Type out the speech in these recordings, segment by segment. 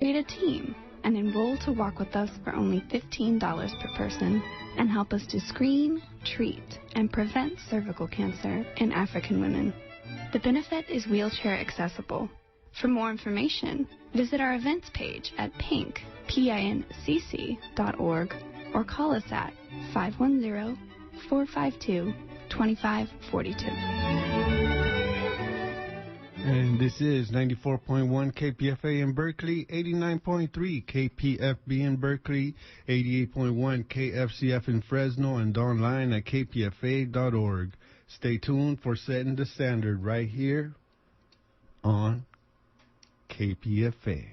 Create a team and enroll to walk with us for only $15 per person and help us to screen, treat, and prevent cervical cancer in African women. The benefit is wheelchair accessible. For more information, visit our events page at PINCC.org or call us at 510-452-2542. And this is 94.1 KPFA in Berkeley, 89.3 KPFB in Berkeley, 88.1 KFCF in Fresno, and online at kpfa.org. Stay tuned for Setting the Standard right here on KPFA.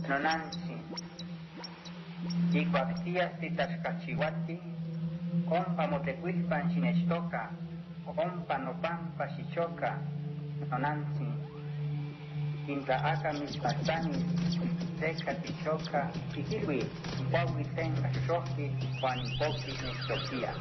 Nonansi, Ikwaptia Titashkachiwati, Ompa Motequilpan Chinestoka, Ompa Nopampa Shichoka, Nonansi, Inta Aka Mispastani, Teka Tichoka, Ikiwi, Pawi Tenga Shoki, Juan Poki Nestokia.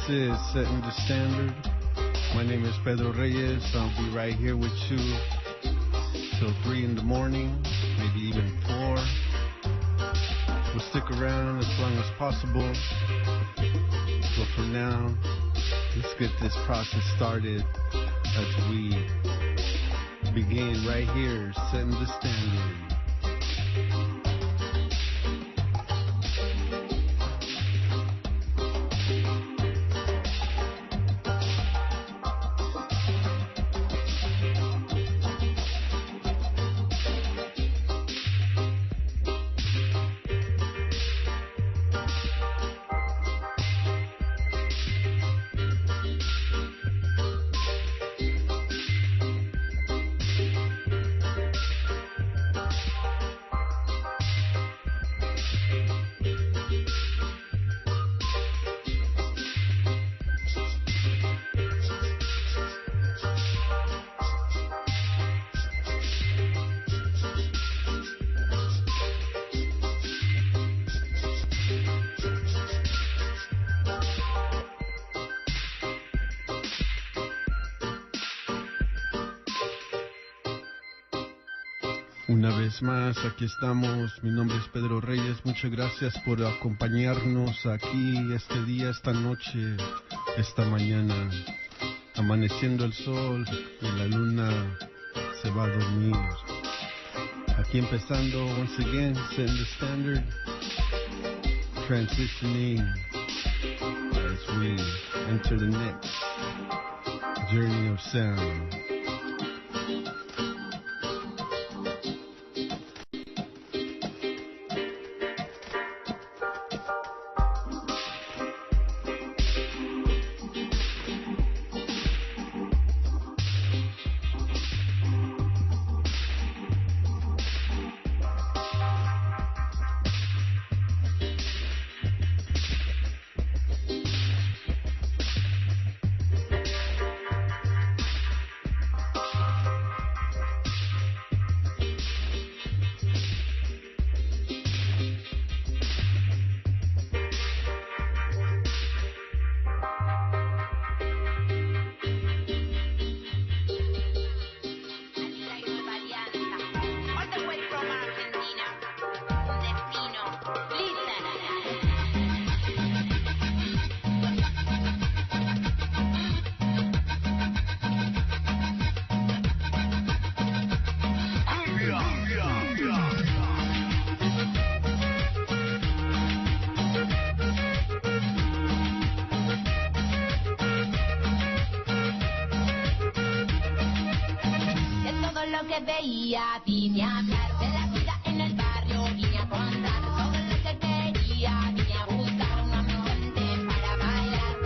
This is Setting the Standard. My name is Pedro Reyes. I'll be right here with you till 3 in the morning, maybe even 4. We'll stick around as long as possible. But for now, let's get this process started as we begin right here, Setting the Standard. Una vez más, aquí estamos. Mi nombre es Pedro Reyes. Muchas gracias por acompañarnos aquí este día, esta noche, esta mañana. Amaneciendo el sol y la luna se va a dormir. Aquí empezando, once again, setting the standard, transitioning as we enter the next journey of sound. Veía, vine a hablar de la vida en el barrio, vine a contar todo lo que quería, vine a buscar un ambiente para bailar.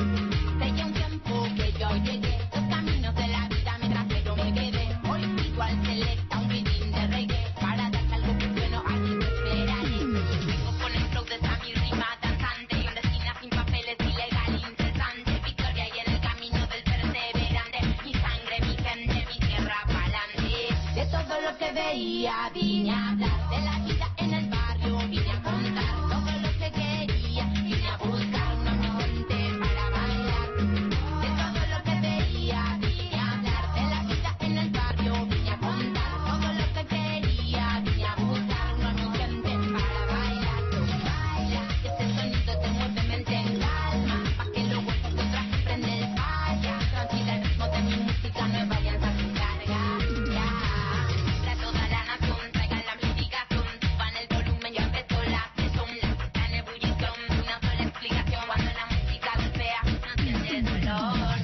Seguía un tiempo que yo llegué, los caminos de la vida me trajeron, me quedé. Hoy pido al selecta un ritmo de reggae, para darte algo que bueno, aquí te esperaré. Vengo con el flow de esa mi rima danzante, clandestina sin papeles, ilegal, incesante. Victoria y en el camino del perseverante, mi sangre, mi gente, mi tierra pa'lante. De todo lo que veía, vine a hablar de la vida en el barrio, vine a contar todo lo que quería, vine a buscar un ambiente para bailar. De todo lo que veía, vine a hablar de la vida en el barrio, vine a contar todo lo que quería, vine a buscar un ambiente para bailar. Baila, que este sonido te mueve mente en calma, pa' que los huesos de otra que prende el falla. Tranquila, el ritmo de mi música no vayan a su carga. Toda la nación, traigan la amplificación, suban el volumen, ya empezó la sesión. La en ebullición, una sola explicación, cuando la música golpea, no sientes dolor.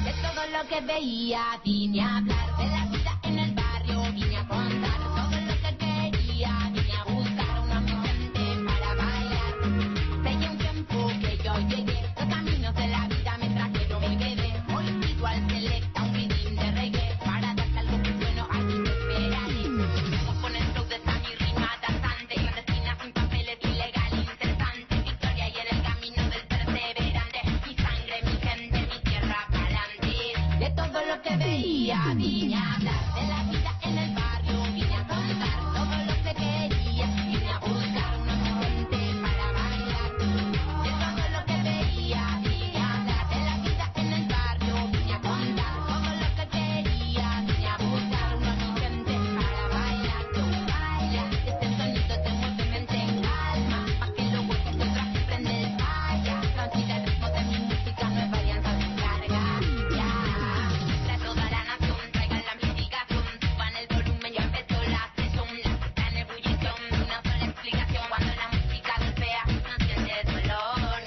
De todo lo que veía, vine a hablar de la vida en el barrio, vine a contar todo lo que quería, vine a buscar un ambiente para bailar. Seguía un tiempo que yo llegué, los caminos de la vida me trajeron, me quedé. Hoy pido al selecta un ritmo de reggae, para darte algo que bueno, aquí te esperaré. Vengo con el flow de esa mi rima danzante, clandestina sin papeles, ilegal, incesante. Victoria y en el camino del perseverante, mi sangre, mi gente, mi tierra pa'lante. De todo lo que veía, vine a hablar de la vida en el barrio, vine a contar todo lo que quería, vine a buscar un ambiente para bailar. De todo lo que veía, vine a hablar de la vida en el barrio, vine a contar todo lo que quería, vine a buscar un ambiente para bailar. Baila, que este sonido te mueve mente en calma, pa' que los huesos de otra que prende el falla. Tranquila, el ritmo de mi música no es varianza de carga. Para toda la nación, traigan la amplificación, suban el volumen, ya empezó la sesión. La en ebullición, una sola explicación, cuando la música golpea, no sientes dolor.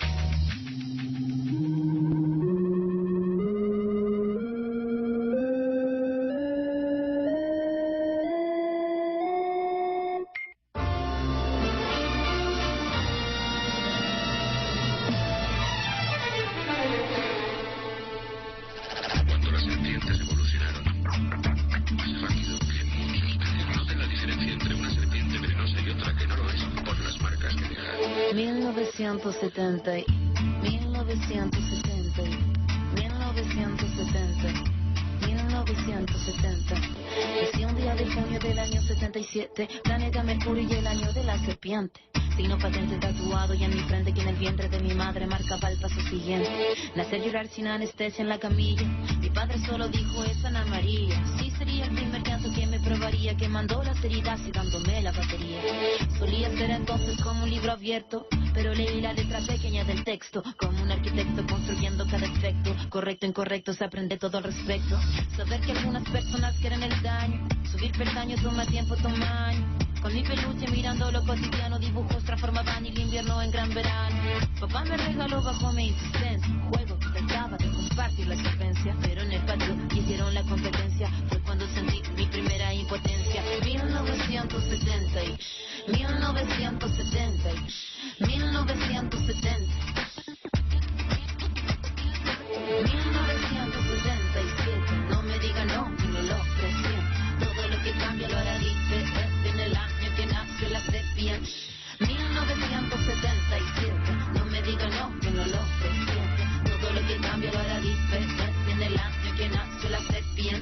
Cuando las serpientes evolucionaron más rápido que muchos, noten la diferencia entre una serpiente venenosa y otra que no lo es por las marcas que dejan. 1970, 1970, 1970. Nací un día de junio del año 77, planeta Mercurio y el año de la serpiente. Signo patente tatuado y en mi frente que en el vientre de mi madre marcaba el paso siguiente. Nacer, llorar sin anestesia en la camilla. Mi padre solo dijo es Ana María. Sí, sería el primer llanto que me probaría, que mandó las heridas y dándome la batería. Solía ser entonces como un libro abierto, pero leí la letra pequeña del texto, como un arquitecto construyendo cada efecto. Correcto, incorrecto, se aprende todo al respecto. Saber que algunas personas quieren el daño, subir peldaño toma tiempo, toma años. Con mi peluche mirando lo cotidiano, dibujos transformaban el invierno en gran verano. Papá me regaló bajo mi insistencia un juego que trataba de compartir la solvencia, pero en el patio hicieron la competencia. Fue cuando sentí mi primera impotencia. 1970, 1970, 1970, 1977. No me diga no, que no lo presiento. Todo lo que cambia lo hará diferente en el año que nació la sepia. 1977. No me diga no, que no lo presiento. Todo lo que cambia lo hará diferente en el año que nació la sepia.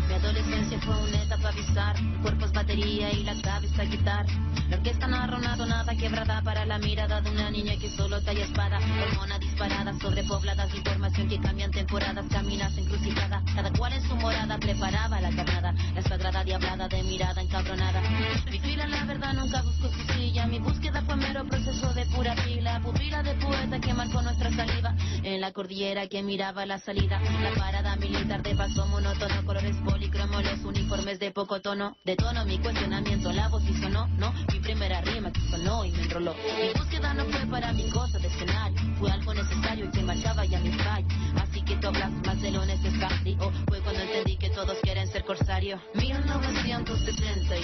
Mi adolescencia fue una etapa bizarra. El cuerpo es batería y la cabeza guitarra. La orquesta no ha ronado nada, quebrada para la mirada de una niña que solo talla espada. Hormona disparada, sobrepobladas, información que cambian temporadas, caminas encrucijada. Cada cual en su morada preparaba la carnada, la sagrada diablada de mirada encabronada. Mi fila, la verdad, nunca buscó su silla. Mi búsqueda fue mero proceso de pura pila. Pupila de poeta que marcó nuestra saliva. En la cordillera que miraba la salida. La parada militar de paso monótono. Colores policromos, uniformes de poco tono. De tono mi cuestionamiento, la voz y sonó, no. Mi primera rima que sonó y me enroló. Mi búsqueda no fue para mi cosa de escenario, fue algo necesario y que marchaba ya mi fallo. Así que tú hablas más de lo necesario. Fue cuando entendí que todos quieren ser corsario. 1970,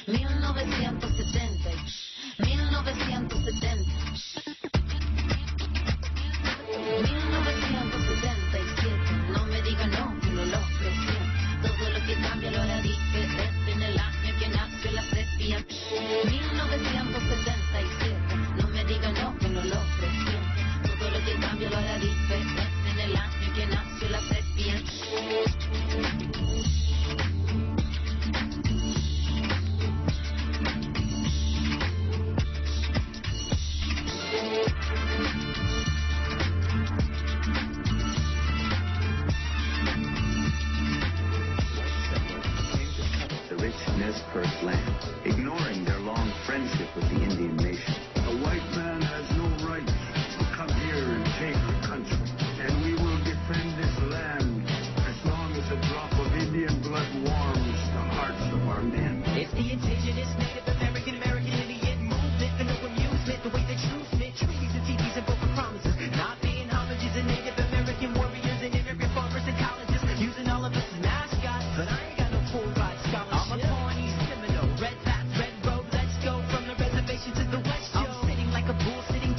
1970, 1970, 1977. No me diga no, que no lo presiento. Todo lo que cambia lo hará diferente en el año que nació la sepia. 1977. No me diga no, que no lo presiento. Todo lo que cambia lo hará diferente en el año que nació la sepia. Nez Perce land, ignoring their long friendship with the Indian nation. A white man has no right to come here and take the country, and we will defend this land as long as a drop of Indian blood warms the hearts of our men. It's the indigenous Native American Indian movement for no amusement, the way they choose it, treaties and TVs and broken promises, not paying homages to Native American warriors and immigrant farmers and colleges, using all of us as mascots, but I ain't got no full ride scholarship. I'm a Pawnee Seminole, red path, red road, let's go from the reservation to the west. I'm sitting like a bull, sitting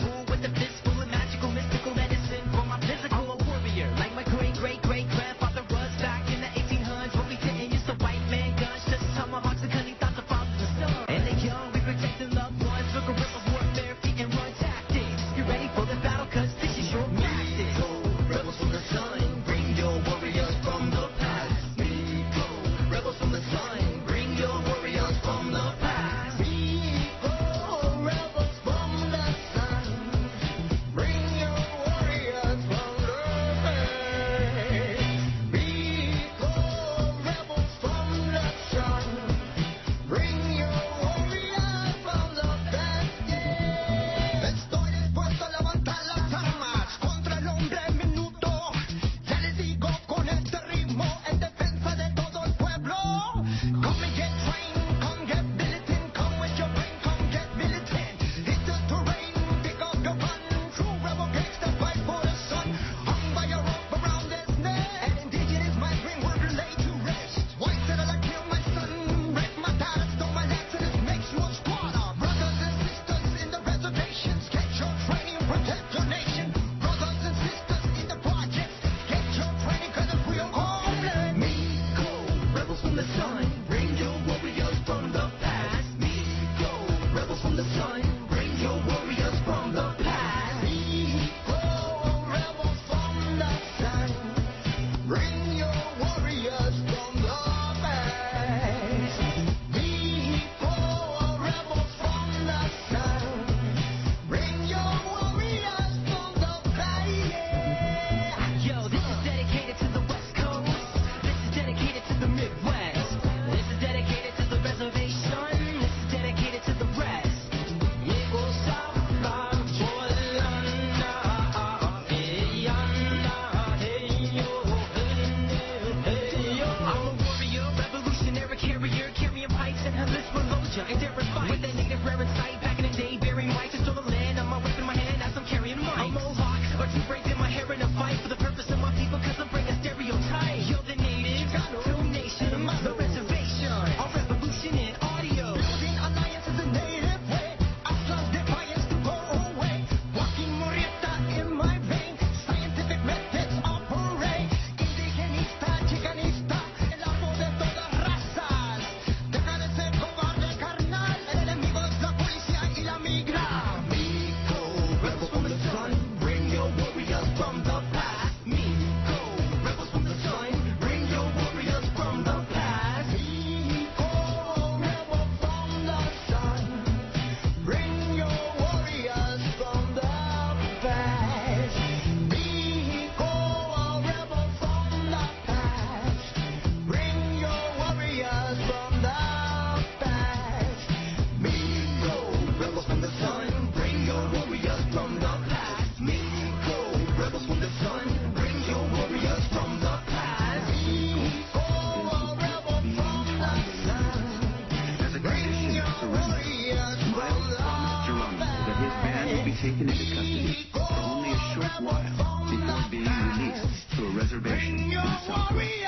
taken into custody for only a short while before being released to a reservation in the Southwest.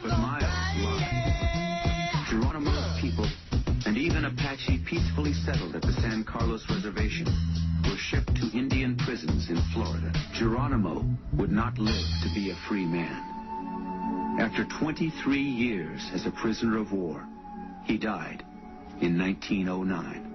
But miles lost. Geronimo's people and even Apache peacefully settled at the San Carlos Reservation were shipped to Indian prisons in Florida. Geronimo would not live to be a free man. After 23 years as a prisoner of war, he died in 1909.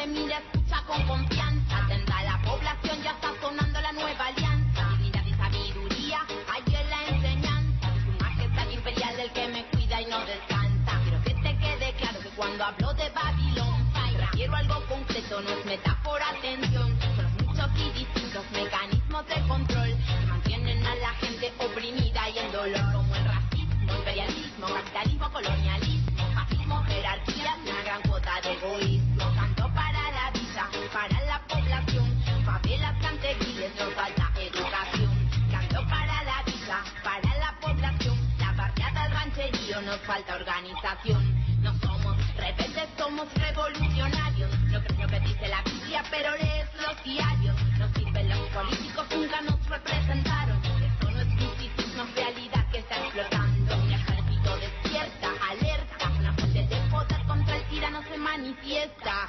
Mira, escucha con confianza, atenta a la población, ya está sonando la nueva alianza. Dignidad y sabiduría, hay en la enseñanza de su majestad imperial, del que me cuida y no descansa. Quiero que te quede claro que cuando hablo de Babilón, me refiero a algo concreto, no es metáfora, atención. Son los muchos y distintos mecanismos de control que mantienen a la gente oprimida y en dolor, como el racismo, imperialismo, capitalismo, colonialismo, fascismo, jerarquías, una gran cuota de egoísmo. Tanto para la villa, para la población, favelas, cantequiles, nos falta educación. Canto para la villa, para la población, la barriada, el rancherío, nos falta organización. No somos rebeldes, somos revolucionarios. No creo lo que dice la Biblia, pero lees los diarios. Nos sirven los políticos, nunca nos representaron. Esto no es misticismo, es realidad que está explotando. Mi ejército despierta, alerta, una fuente de poder contra el tirano se manifiesta.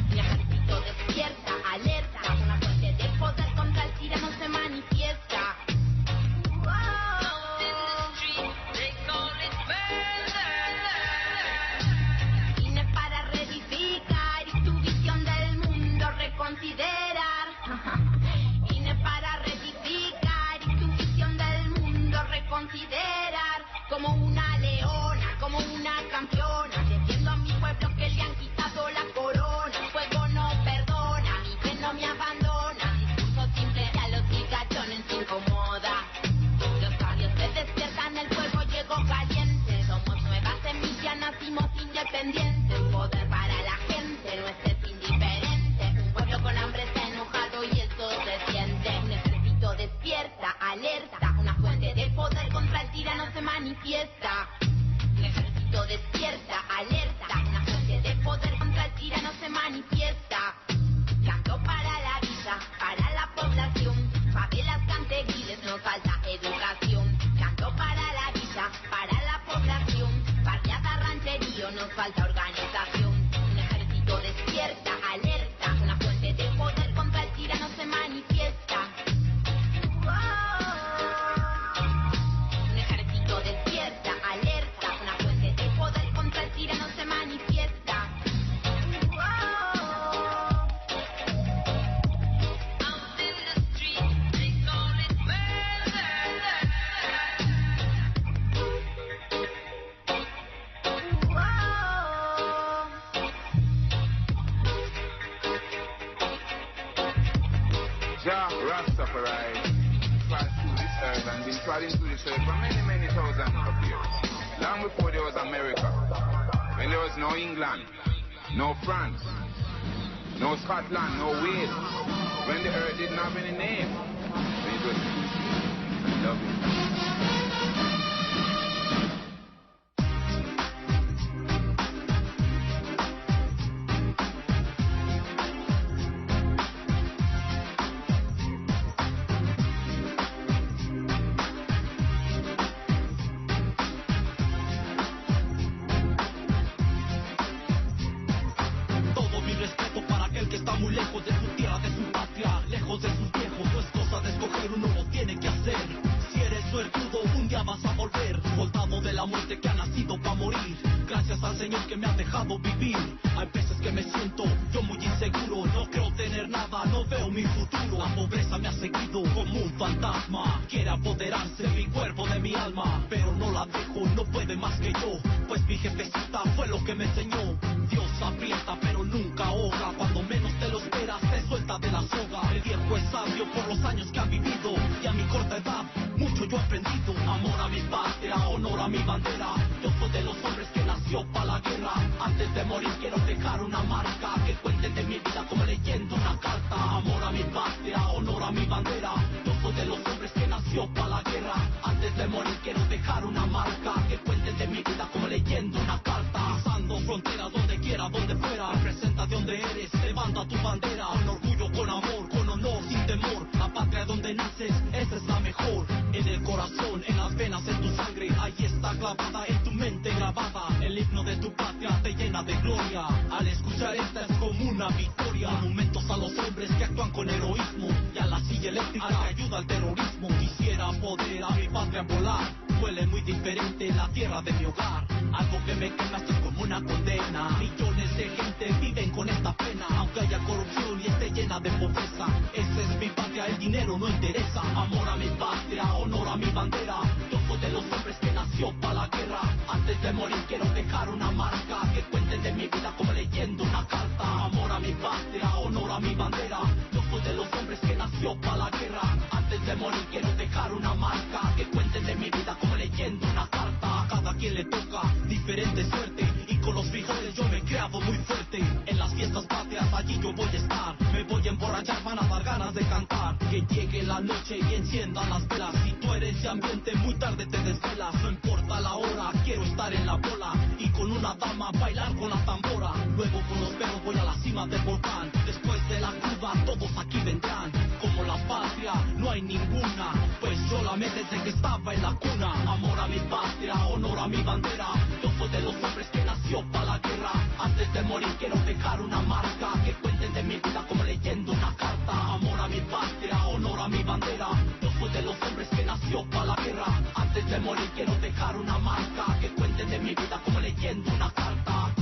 Mi ejército despierta, alerta, una fuente de poder contra el tirano se manifiesta. Vine para reedificar y tu visión del mundo reconsiderar. Vine para reedificar y tu visión del mundo reconsiderar. Como una leona, como una campeona, defiendo a mi pueblo que le han quitado la corona. El fuego no perdona, mi fe no me abandona. Discurso simple y a los gigachones incomoda. Los sabios se despiertan, el fuego llegó caliente. Somos nuevas semillas, nacimos independientes. Poder para la gente, no estés indiferente. Un pueblo con hambre está enojado y esto se siente. Un ejército despierta, alerta, una fuente de poder contra el tirano se manifiesta. Un ejército despierta, alerta, una fuente de poder contra el tirano se manifiesta. Canto para la villa, para la población, favelas, cantequiles, nos falta educación. Canto para la villa, para la población, barriada, rancherío, nos falta organización. Un ejército despierta, alerta, una fuente de poder contra el tirano se manifiesta. Un ejército despierta, alerta, una fuente de poder contra el tirano se manifiesta. Out in the street, they call it murder. Jah Rastafari passed through this earth and been trotting through this earth for many, many thousands of years. Long before there was America, when there was no England, no France, no Scotland, no Wales, when the earth didn't have any name, when it was I love it. Todo mi respeto para aquel que está muy lejos de su tierra, de su patria, lejos de sus viejos. No es cosa de escoger, uno lo tiene que hacer. Si eres suertudo, un día vas a volver, soltado de la muerte que ha nacido para morir. Gracias al Señor que me ha dejado vivir. Hay veces que me siento yo muy inseguro, no creo tener nada, no veo mi futuro. La pobreza me ha seguido como un fantasma, quiere apoderarse de mi cuerpo, de mi alma, pero no la dejo, no puede más que yo, pues mi jefecita fue lo que me enseñó. Dios aprieta pero nunca ahoga, cuando menos te lo esperas te suelta de la soga. El viejo es sabio por los años que ha vivido, y a mi corta edad mucho yo he aprendido. Amor a mi patria, honor a mi bandera, yo soy de los hombres que nació para la guerra. Antes de morir quiero dejar una marca, que cuenten de mi vida bandera. Yo soy de los hombres que nació para la guerra. Antes de morir quiero dejar una marca, que cuenten de mi vida como leyendo una carta. Pisando fronteras donde quiera, donde fuera. Representa de donde eres, levanta tu bandera. Con orgullo, con amor, con honor, sin temor. La patria donde naces, esa es la mejor. En el corazón, en las venas, en tu sangre, ahí está clavada, en tu mente grabada. El himno de tu patria te llena de gloria. Al escuchar esta es como una victoria. Monumentos a los hombres que actúan con heroísmo, y a la silla eléctrica que ayuda al terrorismo. Quisiera poder a mi patria volar. Huele muy diferente la tierra de mi hogar. Algo que me quema, esto es como una condena. Millones de gente viven con esta pena, aunque haya corrupción y esté llena de pobreza. Esa es mi patria, el dinero no interesa. Amor a mi patria, honor a mi bandera. Yo soy de los hombres que nació para la guerra. Antes de morir quiero dejar una marca, que cuenten de mi vida como leyendo una carta. Amor a mi patria, honor a mi bandera. Yo soy de los hombres que nació para la guerra. Antes de morir quiero dejar una marca, que cuenten de mi vida como leyendo una carta. A cada quien le toca diferente suerte, y con los frijoles yo me he creado muy fuerte. En las fiestas patrias allí yo voy a estar. Me voy a emborrachar, van a dar ganas de cantar. Que llegue la noche y enciendan las velas. Si tú eres de ambiente muy tarde te desvelas. No importa la hora, quiero estar en la bola, y con una dama bailar con la tambora. Luego con los perros voy a la cima del volcán. Después de la curva todos aquí vendrán. Como la patria no hay ninguna, pues yo la amé desde que estaba en la cuna. Amor a mi patria, honor a mi bandera. Yo soy de los hombres que nació para la guerra. Antes de morir quiero dejar una marca, que cuenten de mi vida como leyendo una carta. Amor a mi patria, honor a mi bandera. Yo soy de los hombres que nació para la guerra. Antes de morir quiero dejar una marca, que cuenten de mi vida como leyendo una carta.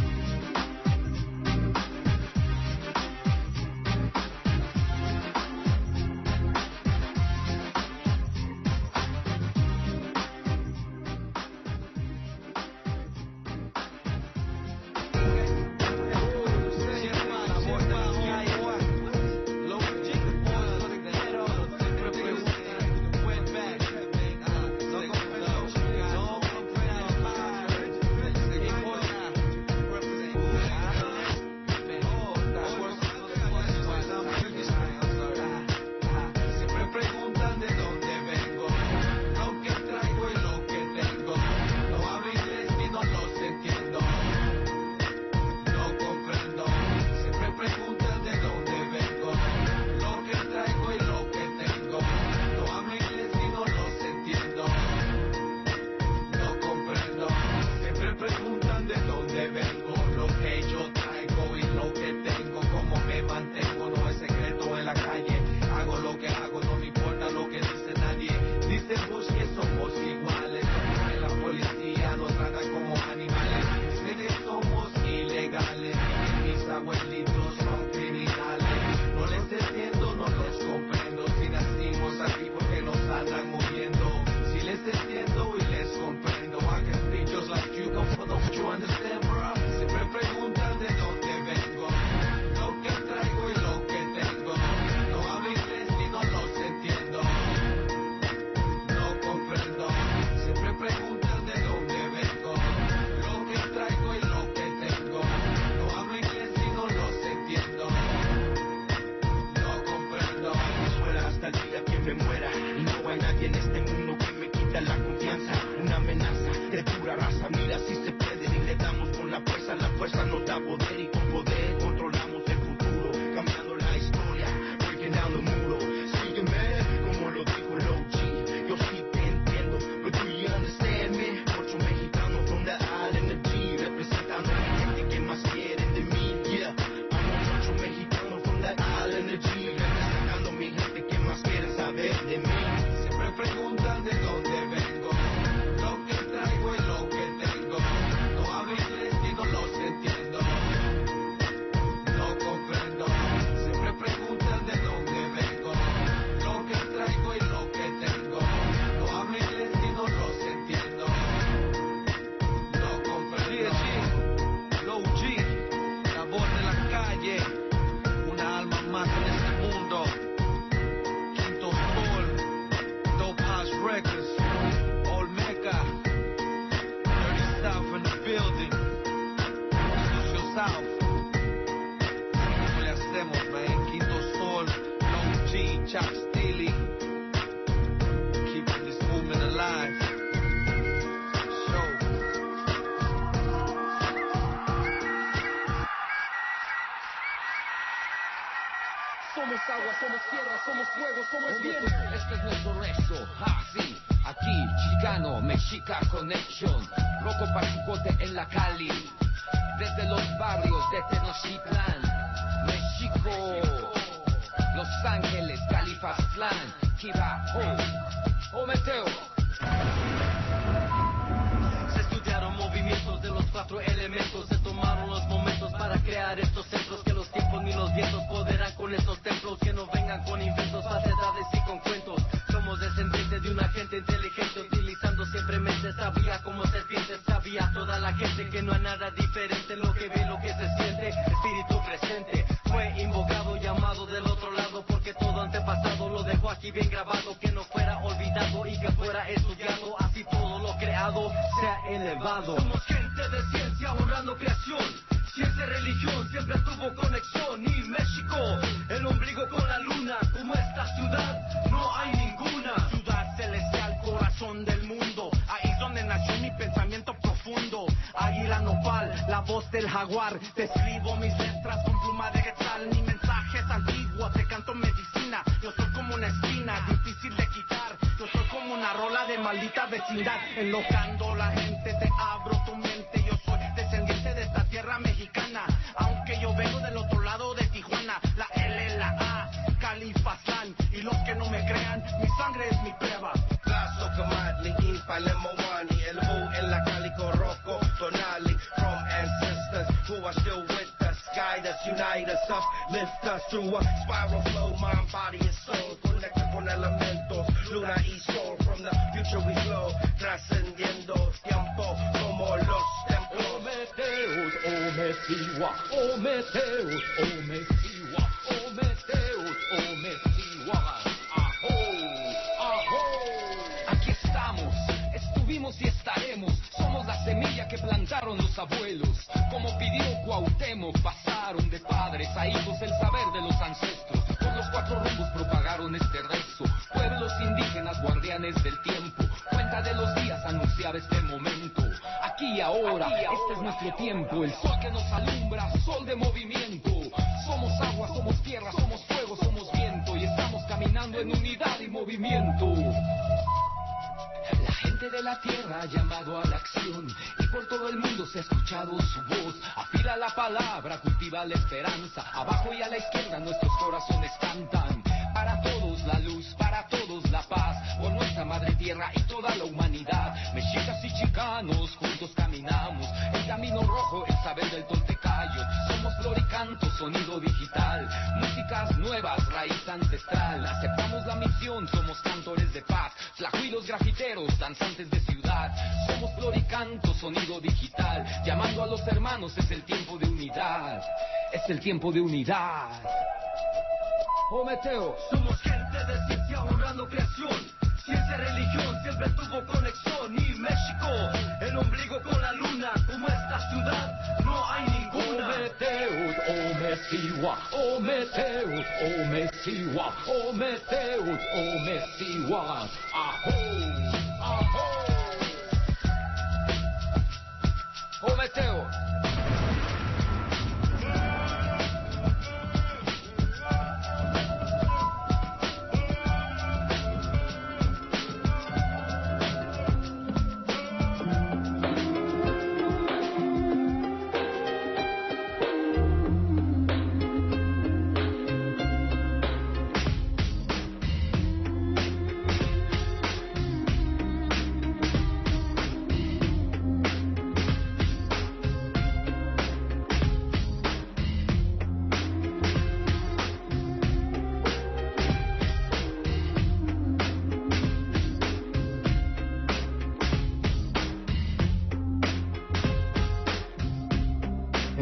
Somos agua, somos tierra, somos fuego, somos viento. Este es nuestro rezo, sí. Aquí, Chicano, Mexica Connection. Loco Pachicote en la Cali. Desde los barrios de Tenochtitlán, México, Los Ángeles, Califastlán, Kiba, Meteo. Se estudiaron movimientos de los 4 elementos. Se tomaron los momentos para crear estos centros. Que los tiempos ni los vientos podrán con estos templos. Que no vengan con inventos, falsedades y con cuentos. Somos descendientes de una gente inteligente, utilizando siempre mente sabia como serpientes. Sabía toda la gente que no hay nada diferente. Lo que ve, lo que se siente, espíritu presente. Fue invocado, llamado del otro lado, porque todo antepasado lo dejó aquí bien grabado. Que no fuera olvidado y que fuera estudiado. Así todo lo creado sea elevado. Somos gente de ciencia, honrando creación. Ciencia y religión siempre tuvo conexión. Y México, el ombligo con la luna. Como esta ciudad, no hay ninguna. Ciudad celestial, corazón del mundo. Ahí es donde nació mi pensamiento profundo. Águila nopal, la voz del jaguar. Te escribo mis letras con pluma de quetzal. Mi mensaje es antiguo, te canto medicina. Yo soy como una espina, difícil de quitar. Yo soy como una rola de maldita vecindad. Enlocando la gente, te abro tu mente. Yo soy descendiente de esta tierra mexicana. Aunque yo vengo del otro lado de Tijuana. La L, la A, Califastlán. Y los que no me crean, mi sangre es mi prueba. Lazo, Kamadli, Palemowani, El Wu, en la Calico Rocco, Tonali, from ancestors who are still with us, guide us, unite us, uplift us through a spiral flow, mind, body, and soul, connected con elementos, luna y sol, from the future we flow, trascendiendo tiempo como los templos. Ometeus, Omesiwa, Ometeus, Omesiwa, Ometeus, Omesiwa. Aquí estamos, estuvimos y estaremos. Somos la semilla que plantaron los abuelos. Como pidió Cuauhtémoc, pasaron de padres a hijos el saber de los ancestros. Por los 4 rumbos propagaron este rezo. Pueblos indígenas, guardianes del tiempo. Cuenta de los días anunciaba este momento. Aquí y ahora, este es nuestro tiempo. El sol que nos alumbra, sol de movimiento. Somos agua, somos tierra, somos fuego, somos viento. Y estamos caminando en unidad y movimiento. La gente de la tierra ha llamado a la acción y por todo el mundo se ha escuchado su voz. Afila la palabra, cultiva la esperanza. Abajo y a la izquierda nuestros corazones cantan. Para todos la luz, para todos la paz. Por nuestra madre tierra y toda la humanidad. Mexicas y chicanos, juntos caminamos. El camino rojo, el saber del toltecayo. Somos flor y canto, sonido digital. Músicas nuevas, raíz ancestral. Aceptamos la misión, somos cantores de paz. Flacuilos grafiteros, danzantes de ciudad. Somos flor y canto, sonido digital. Llamando a los hermanos, es el tiempo de unidad. Es el tiempo de unidad. Meteo. Somos gente de ciencia, honrando creación. Ciencia y religión siempre tuvo conexión. Y México, el ombligo con la luna. Como esta ciudad, no hay ninguna. Ometeus, Omesiwa, Ometeus, Omesiwa, Ometeus, Omesiwa. Aho, aho. Ometeo.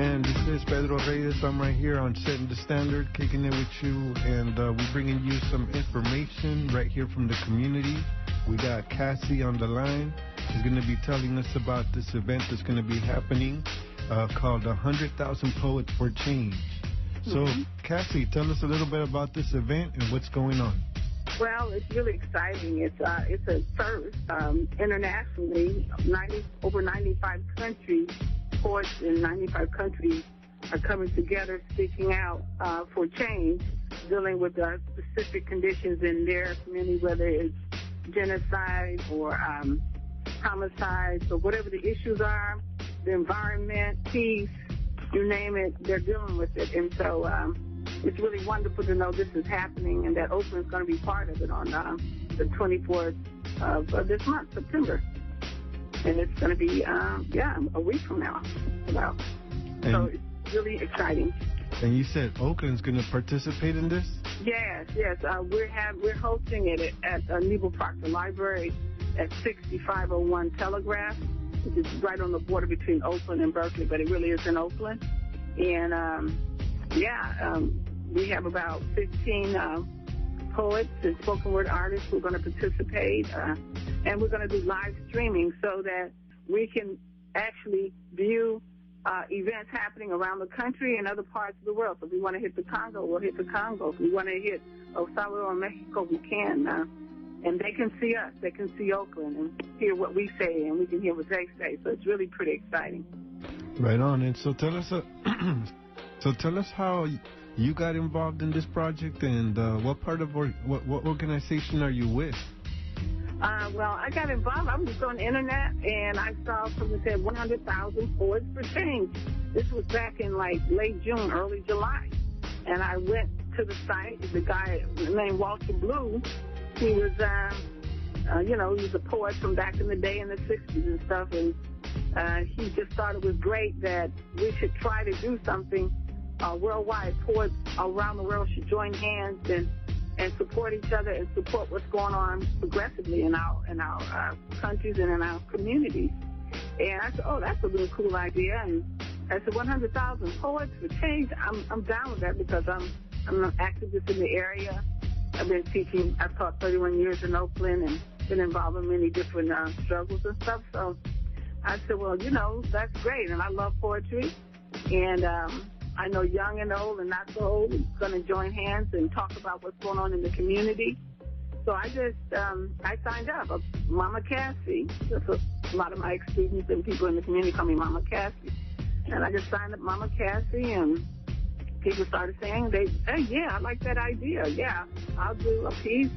And this is Pedro Reyes. I'm right here on Settin the Standard, kicking it with you, and we're bringing you some information right here from the community. We got Cassie on the line. She's going to be telling us about this event that's going to be happening called 100,000 Poets for Change. So, Cassie, tell us a little bit about this event and what's going on. Well, it's really exciting. It's a first internationally. Over 95 countries, poets in 95 countries are coming together, speaking out for change. dealing with specific conditions in their community, whether it's genocide or homicides or whatever the issues are, the environment, peace, you name it, they're dealing with it. And so it's really wonderful to know this is happening and that Oakland's going to be part of it on the 24th of this month, September. And it's going to be, a week from now. So it's really exciting. And you said Oakland's going to participate in this? Yes. We're hosting it at Nebo Park, the library, at 6501 Telegraph, which is right on the border between Oakland and Berkeley, but it really is in Oakland. And, we have about 15 poets and spoken word artists who are going to participate. And we're going to do live streaming so that we can actually view events happening around the country and other parts of the world. So if we want to hit the Congo, we'll hit the Congo. If we want to hit El Salvador and Mexico, we can. And they can see us. They can see Oakland and hear what we say, and we can hear what they say. So it's really pretty exciting. Right on. And so tell us how you got involved in this project, and what part of what organization are you with? Well, I got involved. I was just on the internet, and I saw something that said 100,000 Poets for Change. This was back in like late June, early July. And I went to the site. The guy named Walter Blue, he was, he was a poet from back in the day in the 60s and stuff. And he just thought it was great that we should try to do something worldwide. Poets around the world should join hands and support each other and support what's going on progressively in our countries and in our communities. And I said, oh, that's a really cool idea. And I said, 100,000 poets for change. I'm down with that because I'm an activist in the area. I've been teaching. I've taught 31 years in Oakland and been involved in many different struggles and stuff. So I said, well, that's great. And I love poetry. And I know young and old and not so old is going to join hands and talk about what's going on in the community. So I just, I signed up. Mama Cassie. That's a lot of my ex-students and people in the community call me Mama Cassie. And I just signed up Mama Cassie, and people started saying, hey, yeah, I like that idea. Yeah, I'll do a piece.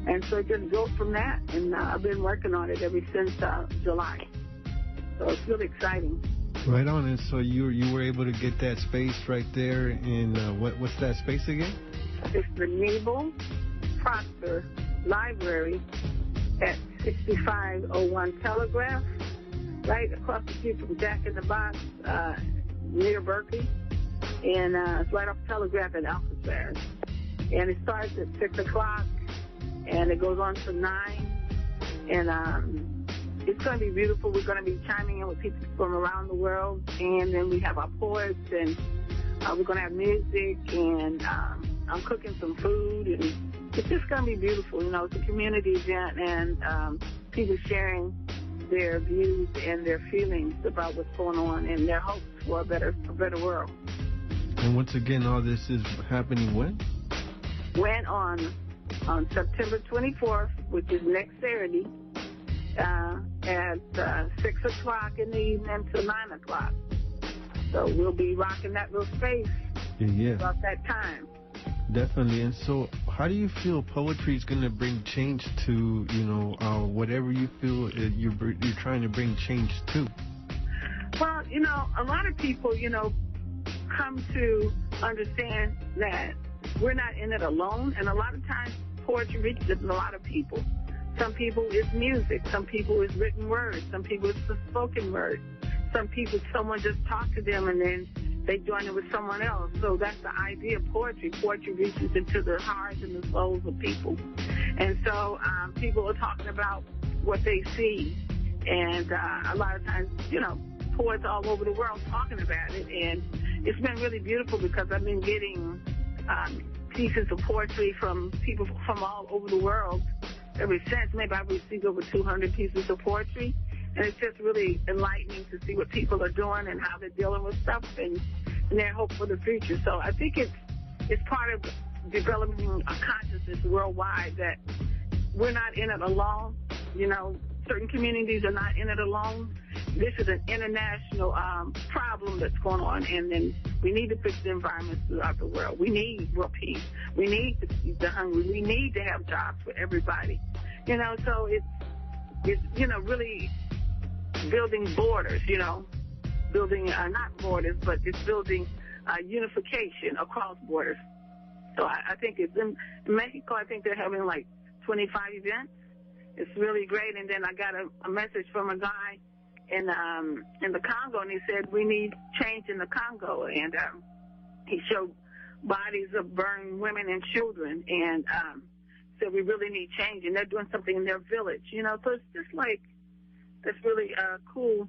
And so it just built from that. And I've been working on it ever since July. So it's really exciting. Right on. And so you were able to get that space right there in, what's that space again? It's the Nebo Proctor Library at 6501 Telegraph, right across the street from Jack in the Box, near Berkeley. And it's right off Telegraph and Alcatraz. And it starts at 6 o'clock, and it goes on to 9. And it's going to be beautiful. We're going to be chiming in with people from around the world. And then we have our poets, and we're going to have music, and I'm cooking some food. And it's just going to be beautiful. It's a community event, and people sharing their views and their feelings about what's going on and their hopes for a better world. And once again, all this is happening when? When on September 24th, which is next Saturday, at 6 o'clock in the evening to 9 o'clock. So we'll be rocking that little space about that time. Definitely. And so how do you feel poetry is going to bring change to, whatever you feel you're trying to bring change to? Well, a lot of people, come to understand that we're not in it alone. And a lot of times poetry reaches a lot of people. Some people it's music. Some people it's written words. Some people it's the spoken word. Some people someone just talked to them and then they join it with someone else. So that's the idea of poetry. Poetry reaches into the hearts and the souls of people. And so people are talking about what they see. And a lot of times, poets all over the world talking about it. And it's been really beautiful because I've been getting pieces of poetry from people from all over the world ever since. Maybe I've received over 200 pieces of poetry. And it's just really enlightening to see what people are doing and how they're dealing with stuff and their hope for the future. So I think it's part of developing a consciousness worldwide that we're not in it alone. certain communities are not in it alone. This is an international problem that's going on, and then we need to fix the environment throughout the world. We need world peace. We need to feed the hungry. We need to have jobs for everybody. You know, so it's you know, really building borders, you know, building not borders, but it's building unification across borders. So I think it's in Mexico. I think they're having like 25 events. It's really great. And then I got a message from a guy in the Congo, and he said we need change in the Congo. And he showed bodies of burned women and children, and said we really need change. And they're doing something in their village, you know. So it's just like, that's really cool.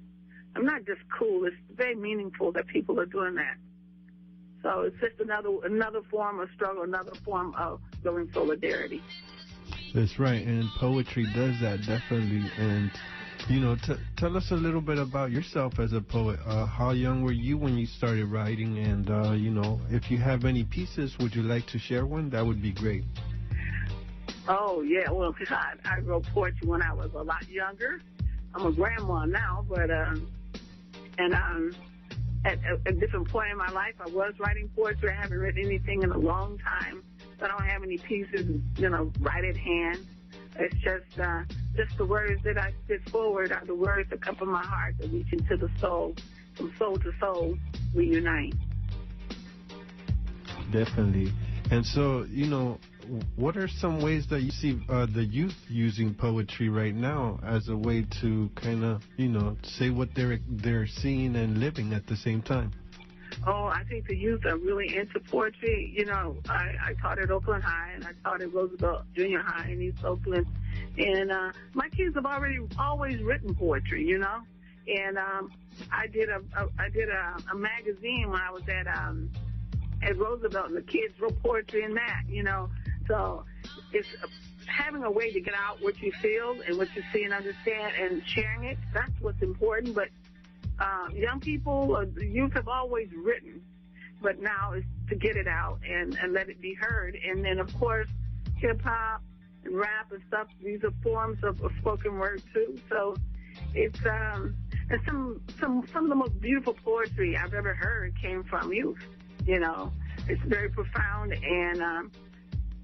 I'm not just cool. It's very meaningful that people are doing that. So it's just another form of struggle, another form of showing solidarity. That's right, and poetry does that, definitely. And, you know, tell us a little bit about yourself as a poet. How young were you when you started writing? And, you know, if you have any pieces, would you like to share one? That would be great. Oh, yeah. Well, I wrote poetry when I was a lot younger. I'm a grandma now, but, at a different point in my life, I was writing poetry. I haven't written anything in a long time. I don't have any pieces, you know, right at hand. It's just the words that I spit forward are the words that come from my heart, that reach into the soul. From soul to soul, we unite. Definitely. And so, you know, what are some ways that you see the youth using poetry right now as a way to kind of, you know, say what they're seeing and living at the same time? Oh, I think the youth are really into poetry. You know, I taught at Oakland High, and I taught at Roosevelt Junior High in East Oakland. And my kids have always written poetry, you know. And I did a magazine when I was at Roosevelt, and the kids wrote poetry in that, you know. So it's having a way to get out what you feel and what you see and understand and sharing it. That's what's important. But young people, the youth have always written, but now it's to get it out and let it be heard. And then, of course, hip-hop and rap and stuff, these are forms of spoken word, too. So it's and some of the most beautiful poetry I've ever heard came from youth, you know. It's very profound, and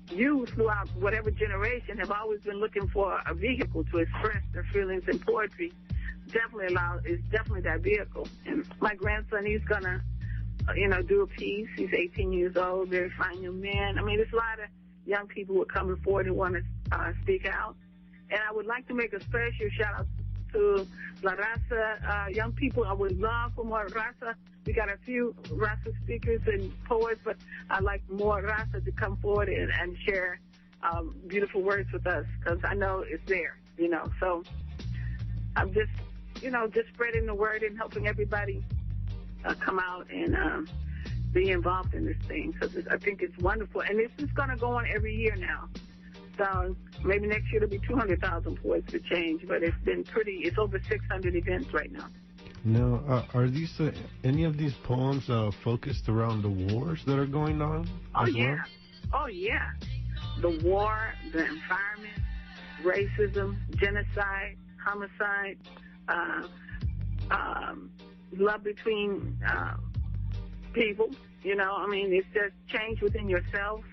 youth throughout whatever generation have always been looking for a vehicle to express their feelings in poetry. It's definitely that vehicle. And my grandson, he's gonna, you know, do a piece. He's 18 years old, very fine young man. I mean, there's a lot of young people who are coming forward who want to speak out. And I would like to make a special shout out to La Raza, young people. I would love for more Raza. We got a few Raza speakers and poets, but I'd like more Raza to come forward and share beautiful words with us, because I know it's there, you know. So I'm just, you know, just spreading the word and helping everybody come out and be involved in this thing, because I think it's wonderful. And this is going to go on every year now. So maybe next year it'll be 200,000 poets for change, but it's over 600 events right now. Now, are these any of these poems focused around the wars that are going on? Oh, as yeah. Well? Oh, yeah. The war, the environment, racism, genocide, homicide, love between people, you know. I mean, it's just change within yourself.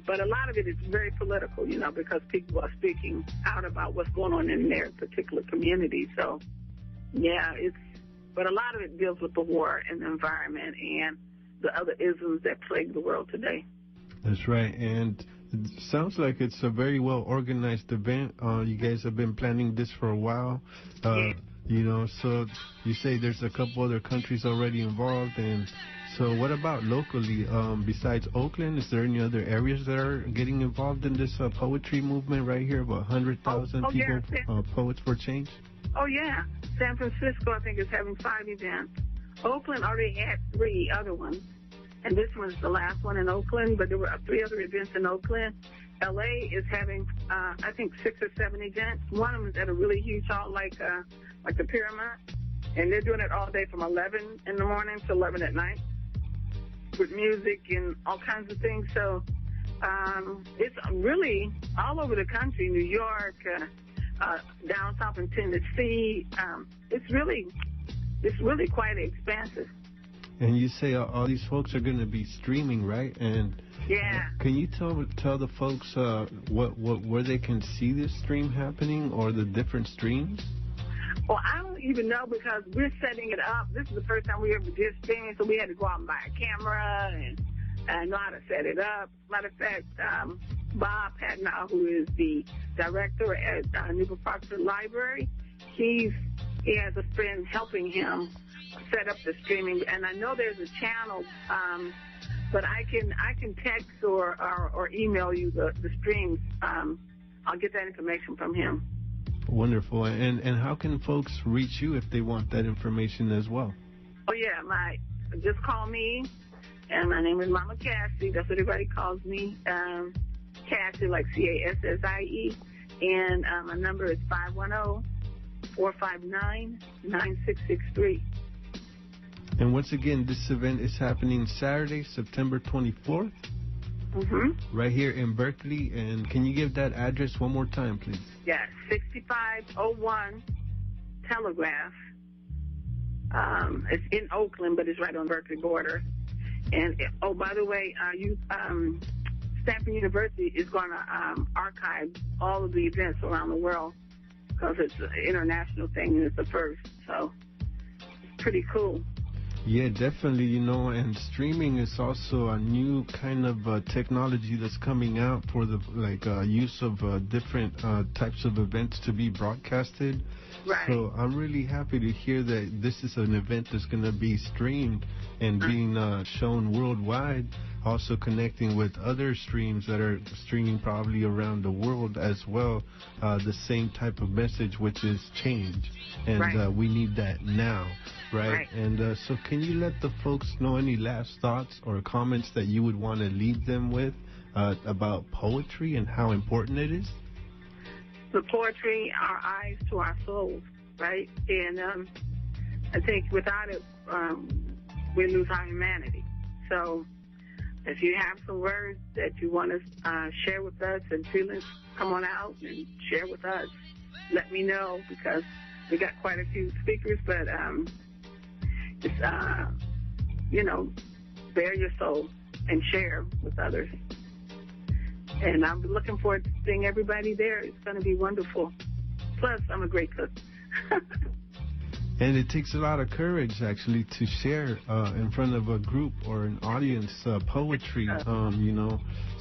But a lot of it is very political, you know, because people are speaking out about what's going on in their particular community. So, yeah, but a lot of it deals with the war and the environment and the other isms that plague the world today. That's right. And it sounds like it's a very well-organized event. You guys have been planning this for a while. You know, so you say there's a couple other countries already involved. And so what about locally? Besides Oakland, is there any other areas that are getting involved in this poetry movement right here of 100,000 people, yeah. Poets for Change? Oh, yeah. San Francisco, I think, is having 5 events. Oakland already had 3 other ones. And this one's the last one in Oakland, but there were 3 other events in Oakland. L.A. is having, I think, 6 or 7 events. One of them is at a really huge hall like the Pyramid. And they're doing it all day from 11 in the morning to 11 at night with music and all kinds of things. So it's really all over the country, New York, down south in Tennessee. It's really quite expansive. And you say all these folks are going to be streaming, right? And yeah. Can you tell the folks where they can see this stream happening or the different streams? Well, I don't even know because we're setting it up. This is the first time we ever did streaming, so we had to go out and buy a camera and know how to set it up. Matter of fact, Bob Hadnow, who is the director at Newport Proctor Library, he has a friend helping him set up the streaming. And I know there's a channel, but I can text or email you the streams. I'll get that information from him. Wonderful. And how can folks reach you if they want that information as well? Oh, yeah. Just call me, and my name is Mama Cassie. That's what everybody calls me. Cassie, like Cassie. And my number is 510-459-9663. And once again, this event is happening Saturday, September 24th. Mm-hmm. Right here in Berkeley. And can you give that address one more time, please? Yes, 6501 Telegraph. It's in Oakland, but it's right on the Berkeley border. And, by the way, Stanford University is going to archive all of the events around the world because it's an international thing and it's the first. So it's pretty cool. Yeah, definitely, and streaming is also a new kind of technology that's coming out for the use of different types of events to be broadcasted. Right. So I'm really happy to hear that this is an event that's going to be streamed and being shown worldwide, also connecting with other streams that are streaming probably around the world as well, the same type of message, which is change. And right. We need that now. Right. And so can you let the folks know any last thoughts or comments that you would want to leave them with about poetry and how important it is? The poetry, our eyes to our souls, right? And I think without it, we lose our humanity. So if you have some words that you want to share with us and feelings, come on out and share with us. Let me know because we got quite a few speakers, but just, bare your soul and share with others. And I'm looking forward to seeing everybody there. It's going to be wonderful. Plus, I'm a great cook. And it takes a lot of courage, actually, to share in front of a group or an audience poetry,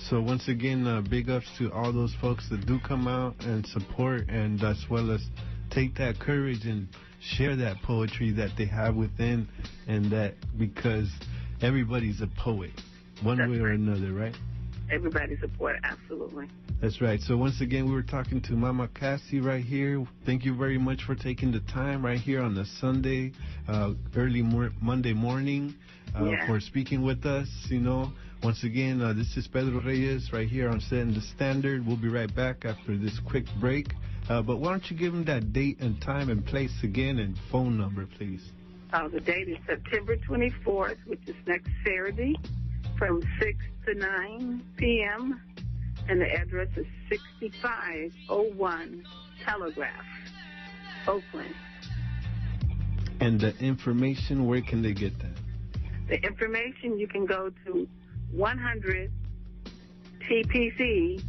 So once again, big ups to all those folks that do come out and support, and as well as take that courage and share that poetry that they have within, and that because everybody's a poet, one way or another, right? Everybody's a poet, absolutely. That's right. So once again, we were talking to Mama Cassie right here. Thank you very much for taking the time right here on the Sunday, early Monday morning, for speaking with us. Once again, this is Pedro Reyes right here on Settin the Standard. We'll be right back after this quick break. But why don't you give them that date and time and place again and phone number, please? The date is September 24th, which is next Saturday, from 6 to 9 p.m., and the address is 6501 Telegraph, Oakland. And the information, where can they get that? The information, you can go to 100 TPC.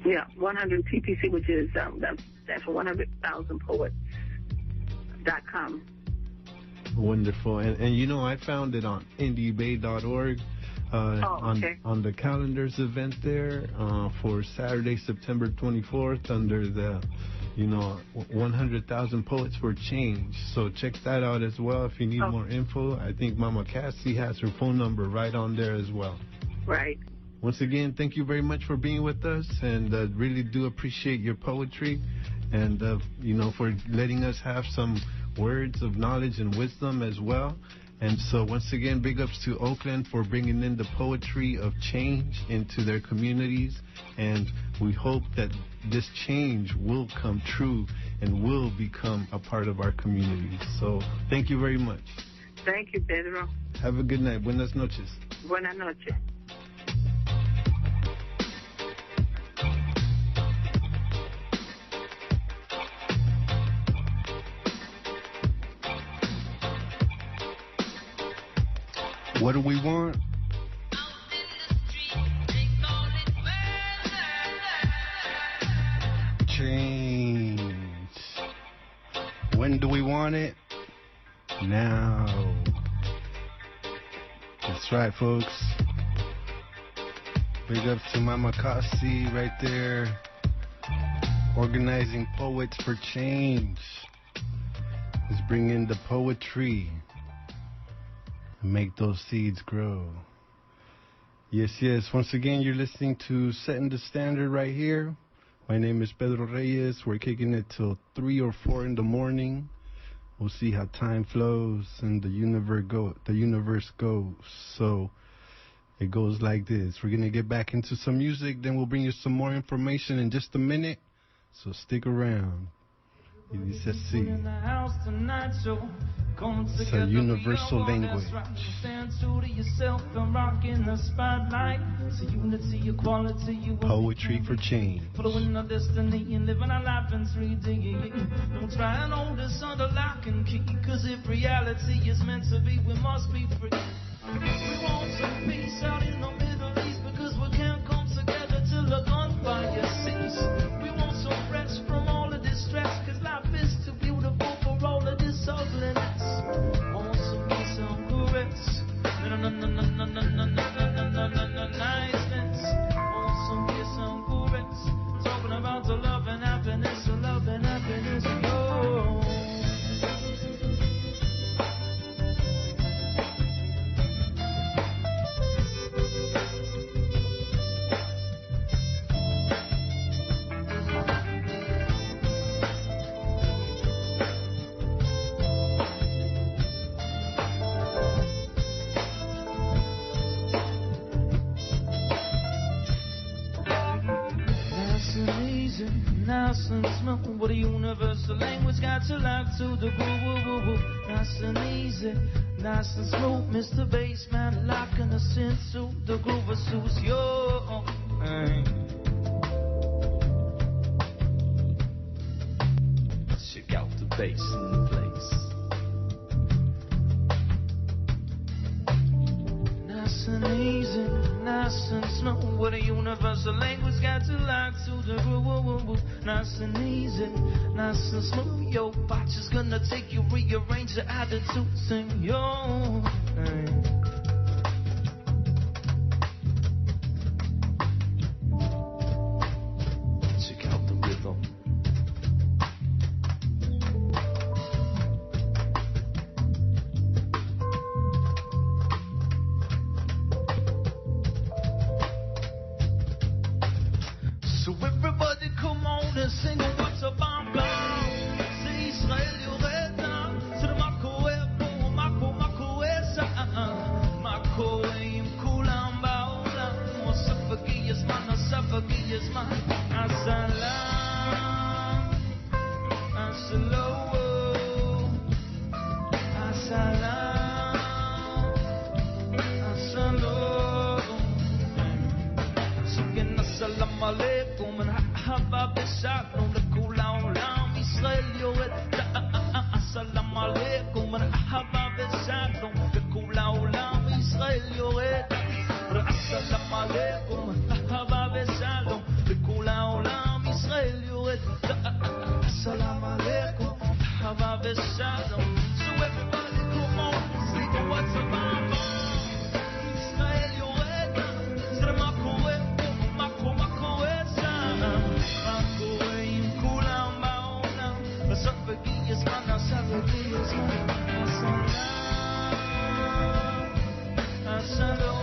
Yeah, 100 TPC, which is that's 100,000poets.com. Wonderful. And I found it on indiebay.org on the calendar's event there for Saturday, September 24th under the 100,000 Poets for Change. So check that out as well if you need more info. I think Mama Cassie has her phone number right on there as well. Right. Once again, thank you very much for being with us, and really do appreciate your poetry and, for letting us have some words of knowledge and wisdom as well. And so once again, big ups to Oakland for bringing in the poetry of change into their communities. And we hope that this change will come true and will become a part of our communities. So thank you very much. Thank you, Pedro. Have a good night. Buenas noches. Buenas noches. What do we want? Change. When do we want it? Now. That's right, folks. Big ups to Mama Kasi right there. Organizing Poets for Change. Let's bring in the poetry and make those seeds grow. Yes, yes. Once again, you're listening to Setting the Standard right here. My name is Pedro Reyes. We're kicking it till 3 or 4 in the morning. We'll see how time flows and the universe goes. So it goes like this. We're going to get back into some music. Then we'll bring you some more information in just a minute. So stick around. Y dice así. It's a universal language. Poetry for change. Following our destiny and living our life in 3D. Don't try and hold us under lock and key, cause if reality is meant to be, we must be free. We want some peace out in the Middle East, because we can't come together till the gunfire cease. We want some rest from all of this stress, cause life is too beautiful for all of this ugliness. Want some peace and caress. Niceness. Want some peace and caress. Talking about the love and happiness, the love and happiness, yo. Nice and smooth, what a universal language got you locked to the groove. Nice and easy, nice and smooth, Mr. Bassman locking us into the groove of suits yo. Check out the bass in the place. Nice and easy, nice and smooth, what a universal language got you locked to the groove. Nice and easy, nice and smooth. Your watch is gonna take you, rearrange your attitude, sing yo. Check out the rhythm. So everybody come on and sing what's a bomb bomb. C'est Israël Yoreda. C'est le Mako Ebo, Mako Esa. Mako Im Kulam Baola. Mo Safagi is man, Safagi is man. Asalam, Asalo, Asalam, Asalo. Singing Assalam Alaikum and Haba Beshalom, the Kulaolam, Israel Yoreda. Assalamu alaikum and Haba Beshalom, the Kulaolam, Israel Yoreda. Assalamu alaikum and Haba Beshalom, the Kulaolam, Israel Yoreda. Assalamu alaikum, Haba Beshalom. So everybody come on, sing what's a mama. Israel Yoreda, Mako Ebo, Mako Esa. Mako Im Kulam Baola. Safagi is man, Safagi is man. Assalam, Assalam,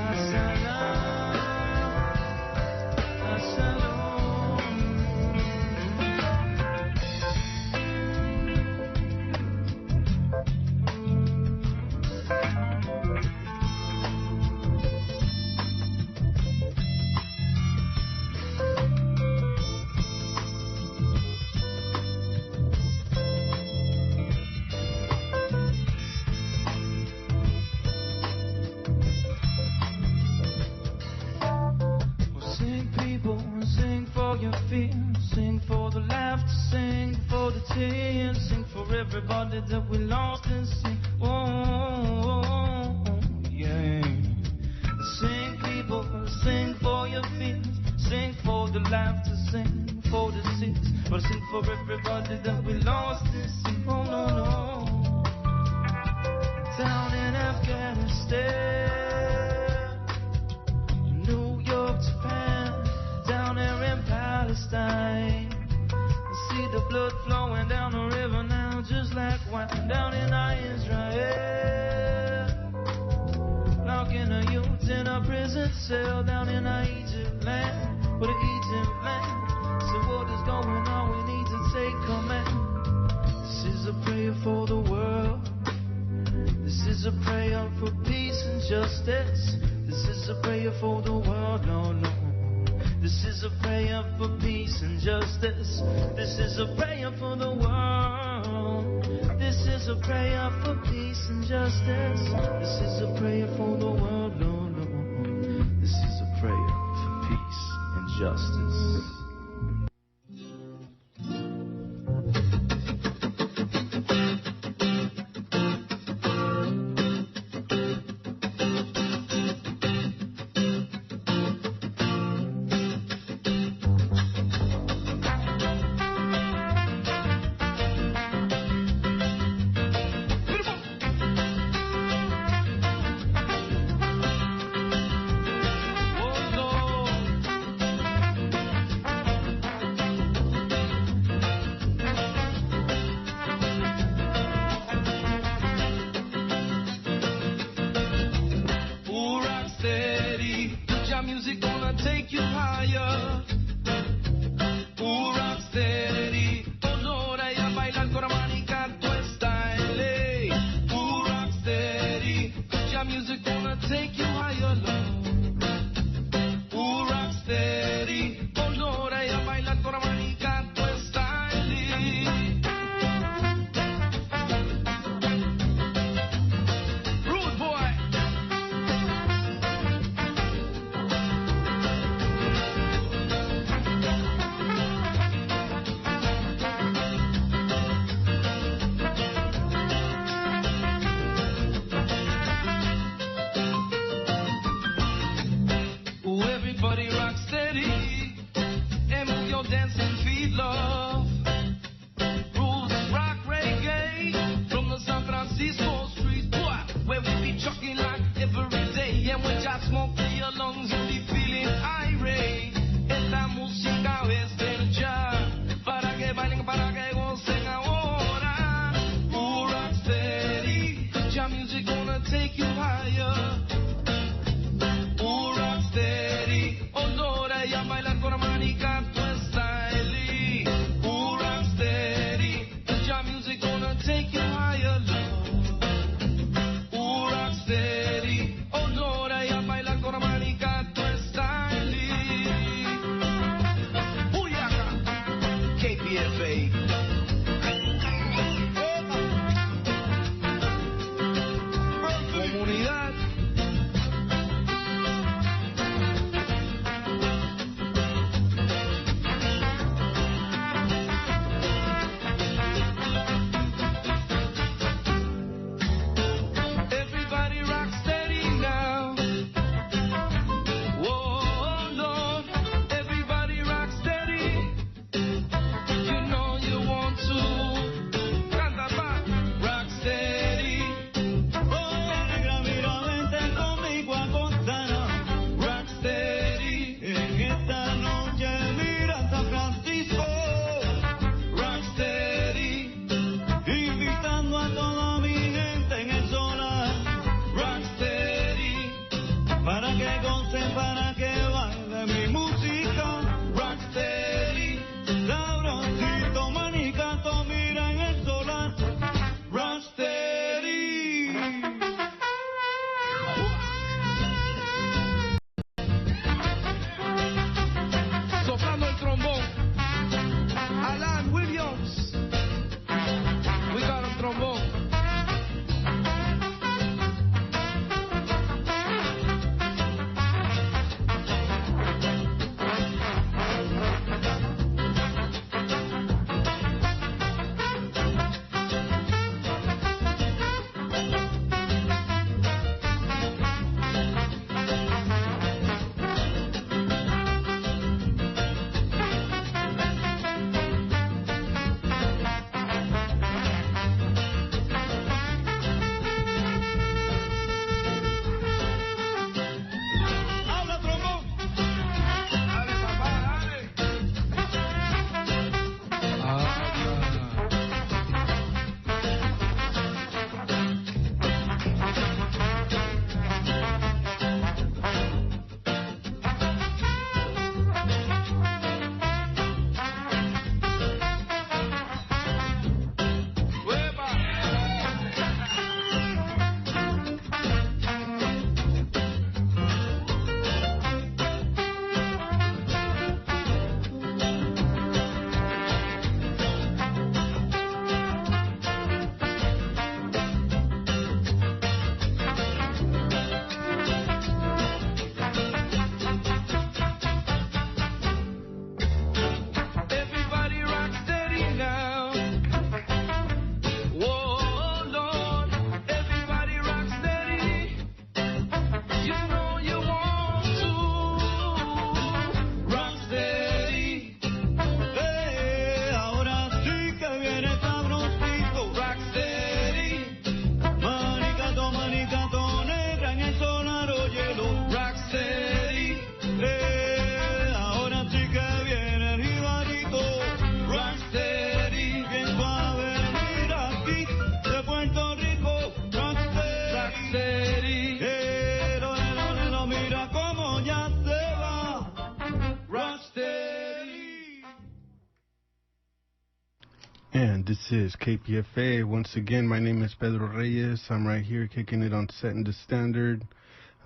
Assalam, Assalam. Sing people, sing for your fear, sing for the laughter, sing for the tears, sing for everybody that we lost and sing Oh, yeah. Sing, people, sing for your fears. Sing for the laughter, sing for the tears. But sing for everybody that we lost this. Oh, no, no. Down in Afghanistan, New York, Japan, down there in Palestine. I see the blood flowing down the river now, just like wine. Down in Israel, locking a youth in a prison cell. Down in Egypt land, with an Egypt land. So what is going on? We need to take command. This is a prayer for the world. This is a prayer for peace and justice. This is a prayer for the world, no, no. This is a prayer for peace and justice. This is a prayer for the world. This is a prayer for peace and justice. This is a prayer for the world, no, no. This is a prayer for peace and justice. And this is KPFA. Once again, my name is Pedro Reyes. I'm right here kicking it on Settin the Standard.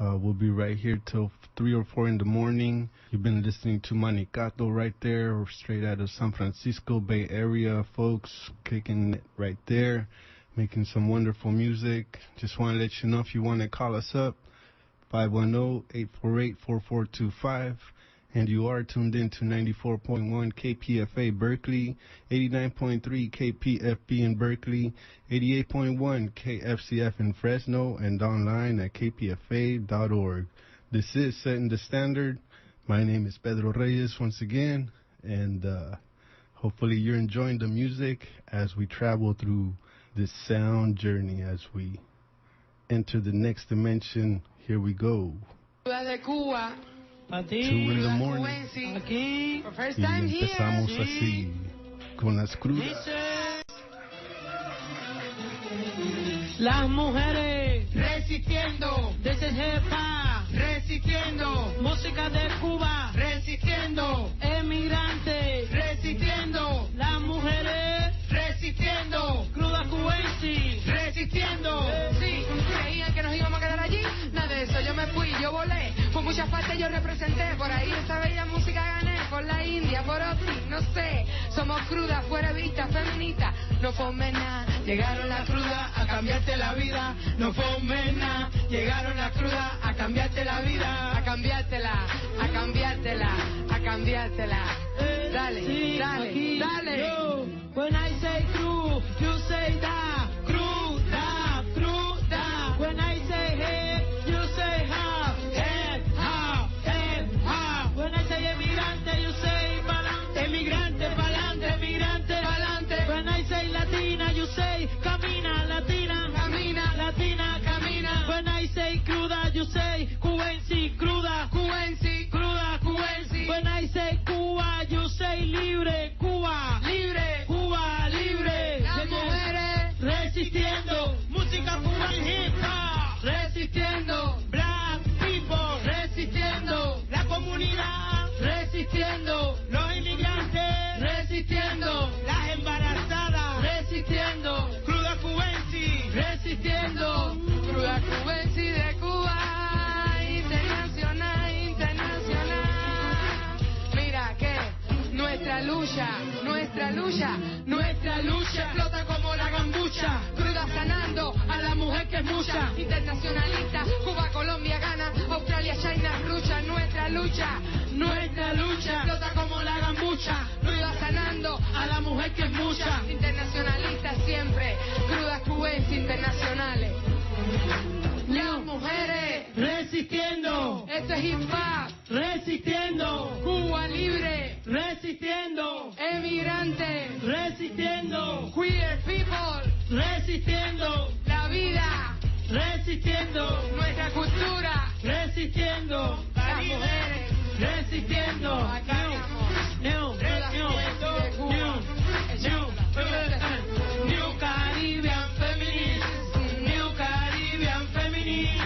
We'll be right here till 3 or 4 in the morning. You've been listening to Manicato right there, or straight out of San Francisco Bay Area, folks, kicking it right there, making some wonderful music. Just want to let you know if you want to call us up, 510-848-4425. And you are tuned in to 94.1 KPFA Berkeley, 89.3 KPFB in Berkeley, 88.1 KFCF in Fresno, and online at kpfa.org. This is Settin the Standard. My name is Pedro Reyes once again, and hopefully you're enjoying the music as we travel through this sound journey as we enter the next dimension. Here we go. De Cuba. 2 in the morning. Aquí. Y empezamos así, con las crudas. Las mujeres Resistiendo. desde Jepa, Resistiendo. música de Cuba, Resistiendo. emigrantes, Resistiendo. las mujeres Resistiendo. cruda cubensi, Resistiendo. Sí, creían que nos íbamos a quedar allí. Nada de eso, yo me fui, yo volé. Por muchas partes yo representé. Por ahí esa bella música gané. Por la India, por Oti, no sé. Somos crudas, fuera vista, feministas. No formen nada. Llegaron las crudas a cambiarte la vida. No formen nada. Llegaron las crudas a cambiarte la vida. A cambiártela, a cambiártela, a cambiártela. Dale, sí, dale, aquí, dale. yo. When I say crew, you say da, cruda, cruda. When I say head, you say half, head, half, head, half. When I say emigrante, you say pa'lante, emigrante, pa'lante, emigrante, pa'lante. When I say latina, you say camina, latina, camina, latina, camina. When I say cruda, you say cubensi, cruda, cubensi, cruda, cubensi. When I say Cuba, you say libre, Cuba, libre, Cuba, libre. Las mujeres Resistiendo, música cubana hip hop, resistiendo. black people, Resistiendo. la comunidad, Resistiendo. los inmigrantes, Resistiendo. las embarazadas, Resistiendo. cruda cubensi, Resistiendo. Cruda cubensi de Cuba. Internacional, internacional. Mira que nuestra lucha, nuestra lucha, nuestra lucha explota como la gambucha. Cruda sanando a la mujer que es mucha. Internacionalista, Cuba, Colombia gana. Australia, China, lucha. Nuestra lucha, nuestra lucha explota como la gambucha. Cruda sanando a la mujer que es mucha. Internacionalista siempre. Crudas cubensi internacionales. Las mujeres resistiendo, esto es hip hop. resistiendo, Cuba libre. resistiendo, Emigrante. resistiendo, Queer people. resistiendo, La vida. resistiendo, Nuestra cultura. resistiendo, Las mujeres. resistiendo, Acá estamos. New Caribbean Feminist, New Caribbean Feminist,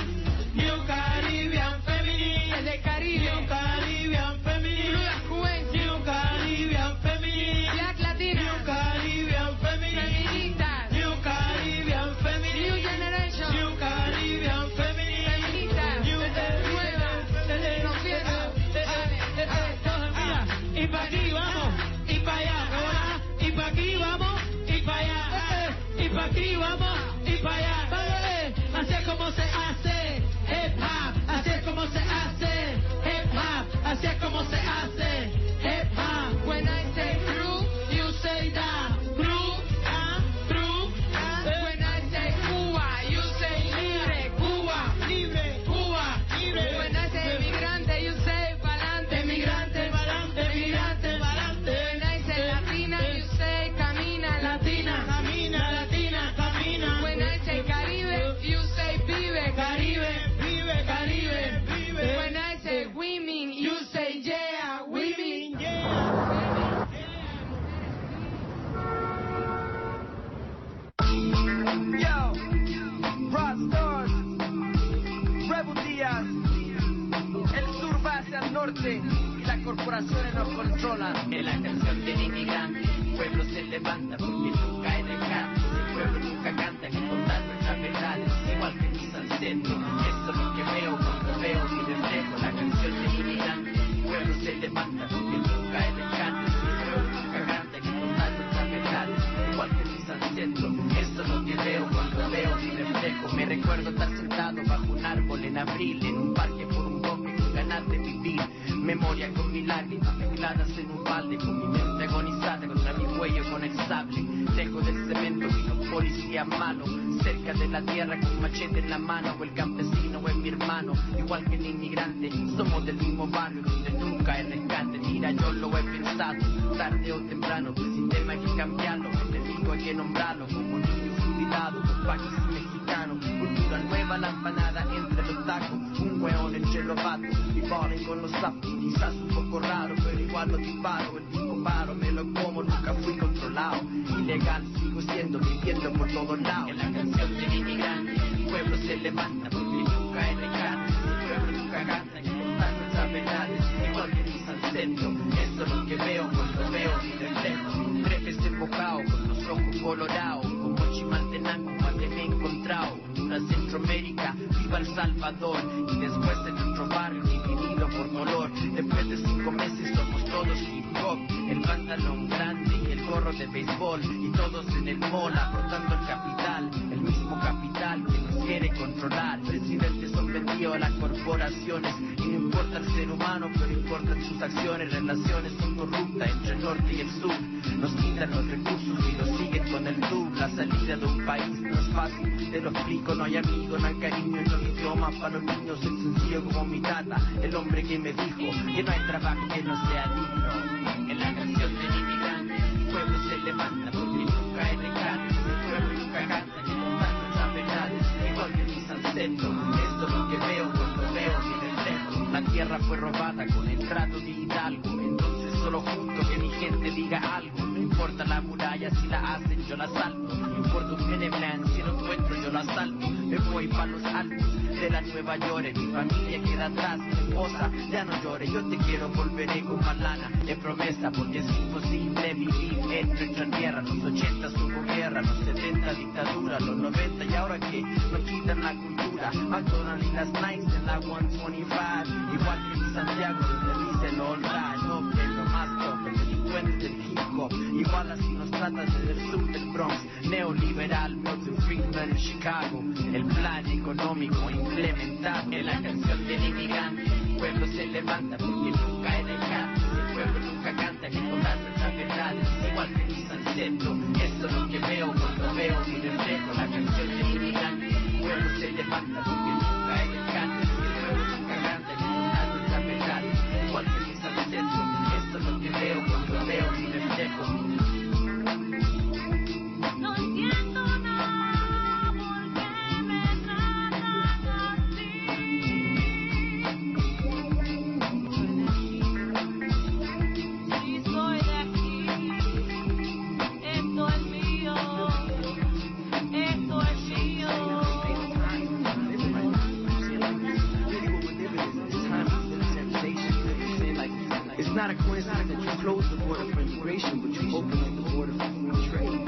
New Caribbean Feminist, Desde el Caribe. New Caribbean Feminist, Crudas cubensi. New Caribbean Feminist, Black Latina. New Caribbean Feminist, Feministas. New Caribbean Feminist, New generation. New Caribbean Feminist, Feministas. New Nueva. No pierdas. Y pa' aquí vamos, y pa' allá, ahora, y pa' aquí vamos, y pa' allá, y pa' aquí vamos, y pa' allá, vale, así es como se hace hip hop, así es como se hace hip hop, así es como se hace hip hop. When I say true, You say that, true, true, when I say Cuba, you say libre. Cuba, libre, Cuba, libre. When I say emigrante, you say pa'lante. Emigrante, pa'lante, emigrante, pa'lante. When I say latina, you say camina. Latina, camina, latina, camina. When I say Caribe, you say vive. Caribe, vive, Caribe, vive. When I say women, you say yeah, women. Yeah. Yo, Rock Stars, Rebel Díaz, el sur va hacia el norte y las corporaciones nos controlan. En la canción del inmigrante, el pueblo se levanta porque el sable. Lejos del cemento vino un policía malo, cerca de la tierra con machete en la mano. El campesino es mi hermano, igual que el inmigrante. Somos del mismo barrio donde nunca hay rescate. Mira, yo lo he pensado, tarde o temprano. Sistema hay que cambiarlo, enemigo hay que nombrarlo. Como niños jubilados, los paquis y mexicanos. Cultura nueva, la empanada entre los tacos. Un hueón entre los vatos y bowling con los sapos. Quizás un poco raro, pero igual lo disparo. El disco paro, me lo como, nunca fui controlado. Ilegal sigo siendo, viviendo por todos lados. En la canción del inmigrante, el pueblo se levanta porque nunca hay rescate. El pueblo nunca canta y contar nuestras verdades. Igual que mis ancestros, eso es lo que veo cuando veo mi reflejo. 3 veces mojado, con los ojos colorados, como Chimaltenango cuando me he encontrado. Honduras, Centroamérica, viva El Salvador. Y después en nuestro barrio, dividido por color. Después de 5 meses somos todos hip hop. El pantalón grande y el gorro de béisbol. Y todos en el mall, aportando el capital. El mismo capital que nos quiere controlar. Presidentes son vendidos a las corporaciones. Y no importa el ser humano, pero importan sus acciones. Relaciones son corruptas entre el norte y el sur. Nos quitan los recursos y nos siguen con el tour. La salida de un país no es fácil, te lo explico. No hay amigo, no hay cariño, no hay idioma. Para los niños es sencillo como mi tata, el hombre que me dijo que no hay trabajo que no sea digno. En la canción del inmigrante, el pueblo se levanta porque nunca hay rescate. El pueblo nunca canta ni contando las verdades. Igual que mis ancestros, esto es lo que veo cuando veo mi reflejo. La tierra fue robada con el trato de Hidalgo. Entonces solo justo que mi gente diga algo. No importa la muralla, si la hacen yo la salto. No importa un Peneblan, si lo encuentro yo la asalto. Me voy pa' los altos de la Nueva York. Mi familia queda atrás, mi esposa ya no llore. Yo te quiero, volveré con más lana. Es promesa porque es imposible vivir en nuestra tierra. Los 80 hubo guerra, los 70 dictadura, los 90 y ahora que nos quitan la cultura. McDonald's y las Nikes en la 125. Igual que en Santiago donde dicen all right. No, que lo más top, el delincuente del hip hop. Igual así nos tratan desde el sur del Bronx. Neoliberal, Milton Friedman en Chicago. El plan económico implementado. En la canción del inmigrante, el pueblo se levanta porque nunca hay rescate. El pueblo nunca canta ni contar nuestras verdades. Igual que mis ancestros, eso es lo que veo cuando veo mi reflejo. La canción del inmigrante, el pueblo se levanta porque nunca hay rescate. El pueblo nunca canta ni contar nuestras verdades. Igual que mis ancestros, eso es lo que veo cuando veo mi reflejo. No entiendo nada porque me tratan así. Si soy de aquí, esto es mío, esto es mío. It's not a coincidence that you close the border for immigration, but you open up the border for free trade.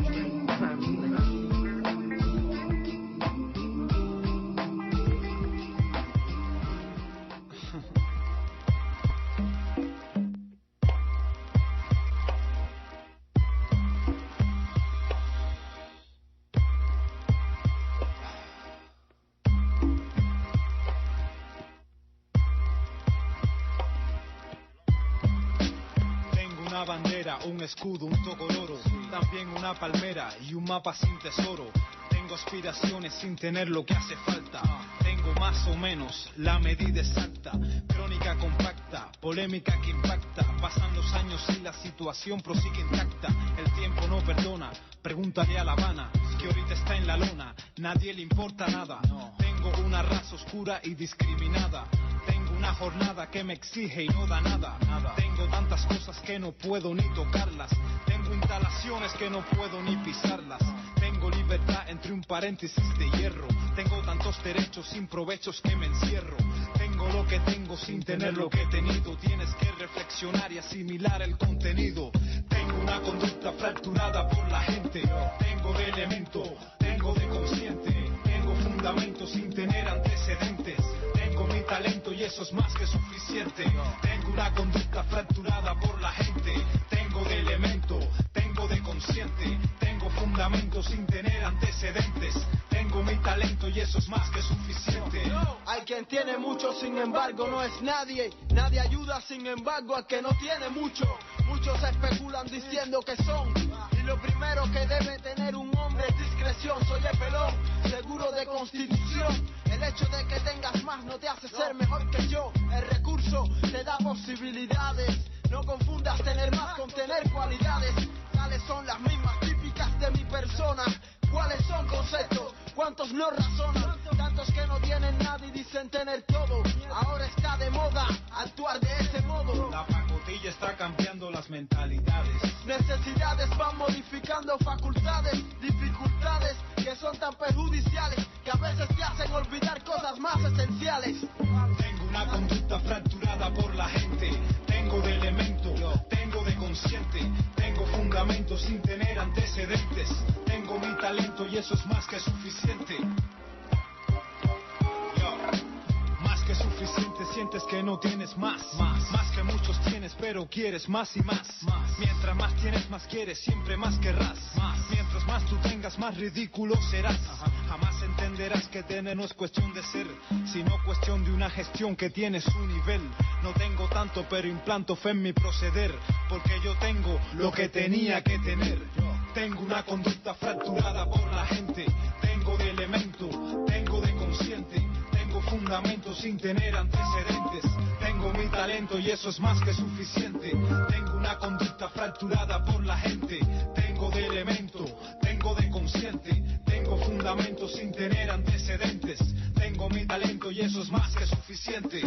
Bandera, un escudo, un tocoloro, también una palmera y un mapa sin tesoro. Tengo aspiraciones sin tener lo que hace falta. Tengo más o menos la medida exacta. Crónica compacta, polémica que impacta. Pasan los años y la situación prosigue intacta. El tiempo no perdona, pregúntale a La Habana, que ahorita está en la lona. Nadie le importa nada. Tengo una raza oscura y discriminada. Tengo una jornada que me exige y no da nada. Tengo tantas cosas que no puedo ni tocarlas. Tengo instalaciones que no puedo ni pisarlas. Tengo libertad entre un paréntesis de hierro. Tengo tantos derechos sin provechos que me encierro. Tengo lo que tengo sin tener lo que he tenido. Tienes que reflexionar y asimilar el contenido. Tengo una conducta fracturada por la gente. Tengo de elemento, tengo de consciente. Tengo fundamento sin tener antecedentes. Tengo mi talento y eso es más que suficiente. Tengo una conducta fracturada por la gente. Tengo de elemento, tengo de consciente. Tengo fundamento sin tener antecedentes. Tengo mi talento y eso es más que suficiente. Hay quien tiene mucho, sin embargo no es nadie. Nadie ayuda, sin embargo, al que no tiene mucho. Muchos especulan diciendo que son, y Lo primero que debe tener un hombre es discreción. Soy el pelón, seguro de constitución. El hecho de que tengas más no te hace ser mejor que yo. El recurso te da posibilidades. No confundas tener más con tener cualidades. Tales son las mismas típicas de mi persona. ¿Cuáles son conceptos? ¿Cuántos no razonan? Tantos que no tienen nada y dicen tener todo. Ahora está de moda actuar de ese modo. La pacotilla está cambiando las mentalidades. Necesidades van modificando facultades. Dificultades que son tan perjudiciales que a veces te hacen olvidar cosas más esenciales. Tengo una conducta fracturada por la gente. Tengo de elemento, tengo de consciente. Tengo fundamentos sin tener antecedentes. Tengo mi talento y eso es más que suficiente. Más que suficiente, sientes que no tienes más que muchos tienes, pero quieres más y más. Mientras más tienes, más quieres, siempre más querrás. Mientras más tú tengas, más ridículo serás. Jamás entenderás que tener no es cuestión de ser, sino cuestión de una gestión que tiene su nivel. No tengo tanto, pero implanto fe en mi proceder, porque yo tengo lo que tenía que tener. Tengo una conducta fracturada por la gente. Tengo de elemento, tengo de consciente. Tengo fundamentos sin tener antecedentes. Tengo mi talento y eso es más que suficiente. Tengo una conducta fracturada por la gente. Tengo de elemento, tengo de consciente. Tengo fundamentos sin tener antecedentes. Tengo mi talento y eso es más que suficiente.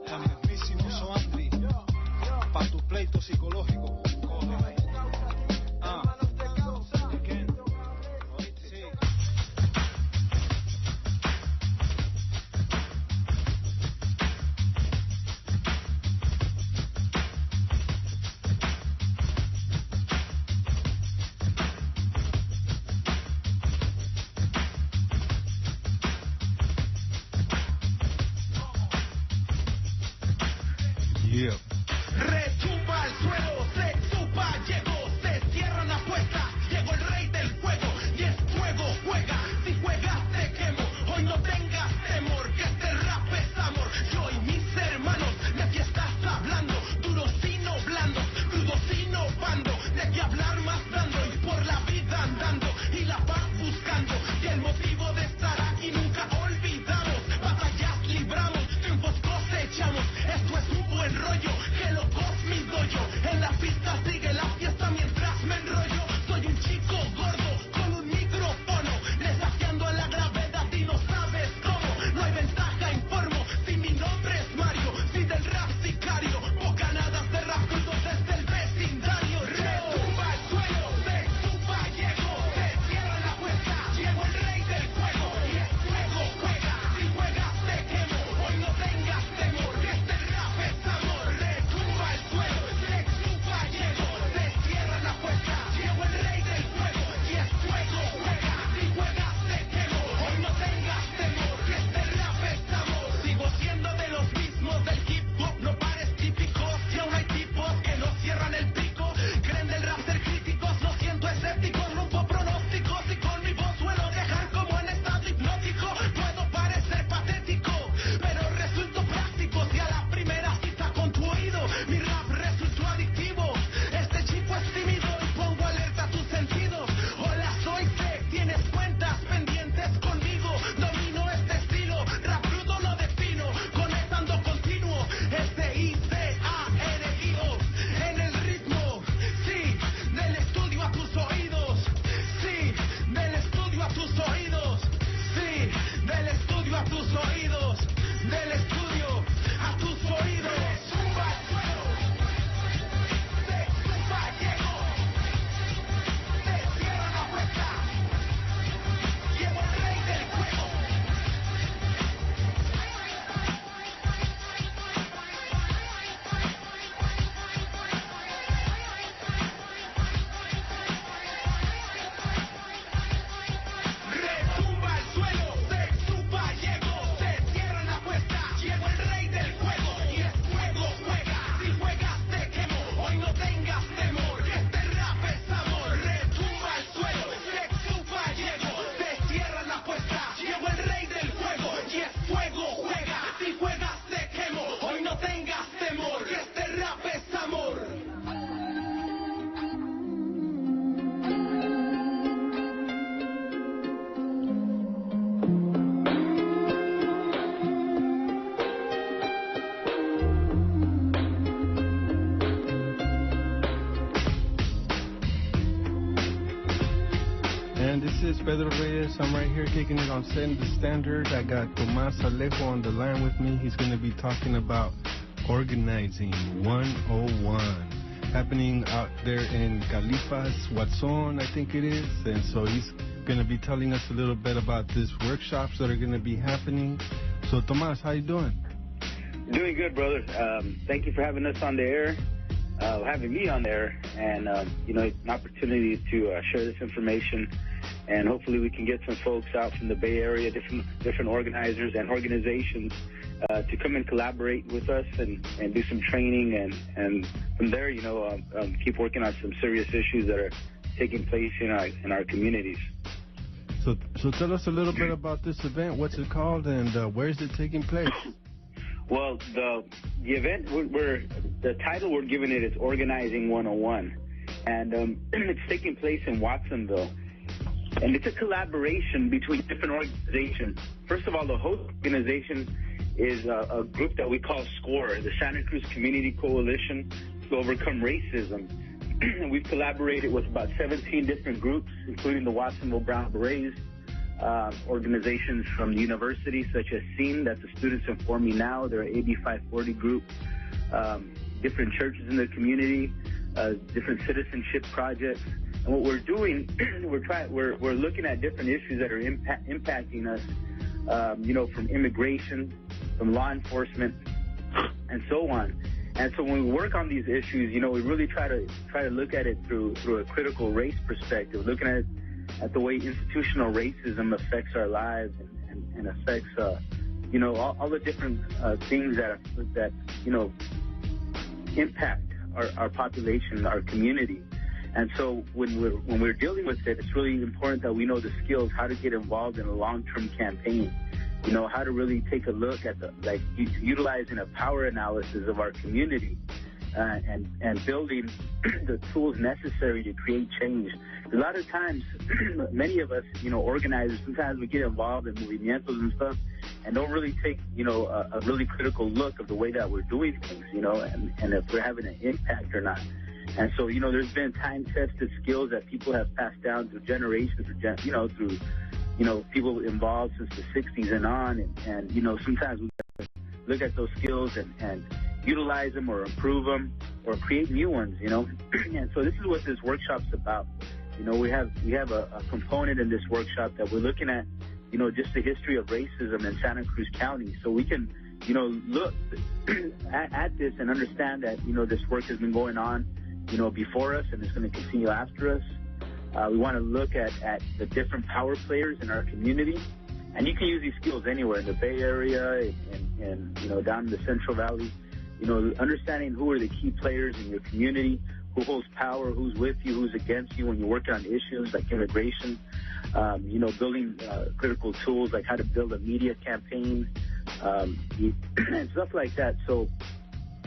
La mismísimo Soandri, pa' tu pleito psicológico. man. This is Pedro Reyes. I'm right here kicking it on Settin the Standard. I got Tomas Alejo on the line with me. He's going to be talking about Organizing 101. Happening out there in Califas, Watson, I think it is. And so he's going to be telling us a little bit about these workshops that are going to be happening. So, Tomas, how you doing? Doing good, brother. Thank you for having us on the air, having me on there, and, an opportunity to share this information. And hopefully we can get some folks out from the Bay Area, different organizers and organizations to come and collaborate with us and do some training. And from there, keep working on some serious issues that are taking place in our communities. So tell us a little bit about this event. What's it called, and where is it taking place? Well, the event, the title we're giving it is Organizing 101, and it's taking place in Watsonville, and it's a collaboration between different organizations. First of all, the host organization is a group that we call SCORE, the Santa Cruz Community Coalition to Overcome Racism. We've collaborated with about 17 different groups, including the Watsonville Brown Berets, organizations from the university, such as SEAM, that's the Students Inform Me Now, their AB 540 group, different churches in the community, different citizenship projects. And what we're doing, we're looking at different issues that are impacting us, from immigration, from law enforcement, and so on. And so when we work on these issues, we really try to look at it through a critical race perspective, looking at the way institutional racism affects our lives and affects, all the different things that impact our population, our community. And so when we're dealing with it, it's really important that we know the skills, how to get involved in a long-term campaign, how to really take a look at utilizing a power analysis of our community and building the tools necessary to create change. A lot of times, many of us, organizers, sometimes we get involved in movimientos and stuff and don't really take, a really critical look of the way that we're doing things, and if we're having an impact or not. And so, there's been time-tested skills that people have passed down through generations, through people involved since the 60s and on. And sometimes we look at those skills and utilize them or improve them or create new ones, And so this is what this workshop's about. We have a component in this workshop that we're looking at, just the history of racism in Santa Cruz County. So we can, look at this and understand that, this work has been going on, before us, and it's going to continue after us. We want to look at the different power players in our community. And you can use these skills anywhere in the Bay Area and down in the Central Valley. Understanding who are the key players in your community, who holds power, who's with you, who's against you when you're working on issues like immigration, building critical tools like how to build a media campaign, and stuff like that. So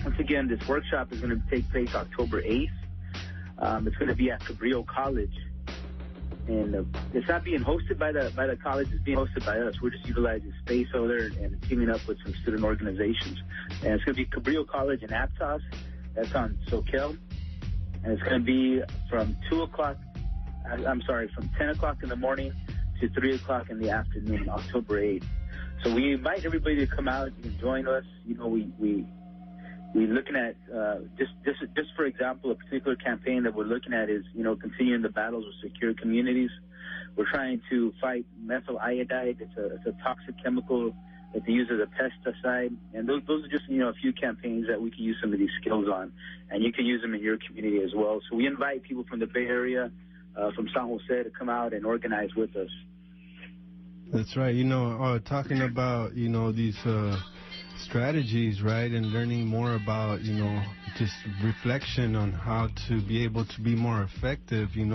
once again, this workshop is going to take place October 8th. It's going to be at Cabrillo College. And it's not being hosted by the college, it's being hosted by us. We're just utilizing space over there and teaming up with some student organizations. And it's going to be Cabrillo College in Aptos. That's on Soquel. And it's going to be from 10 o'clock in the morning to 3 o'clock in the afternoon, October 8th. So we invite everybody to come out and join us. We're looking at, just for example, a particular campaign that we're looking at is, continuing the battles with secure communities. We're trying to fight methyl iodide. It's a toxic chemical that they use as a pesticide. And those are just, a few campaigns that we can use some of these skills on. And you can use them in your community as well. So we invite people from the Bay Area, from San Jose, to come out and organize with us. That's right. Talking about, these strategies, right, and learning more about, just reflection on how to be able to be more effective. You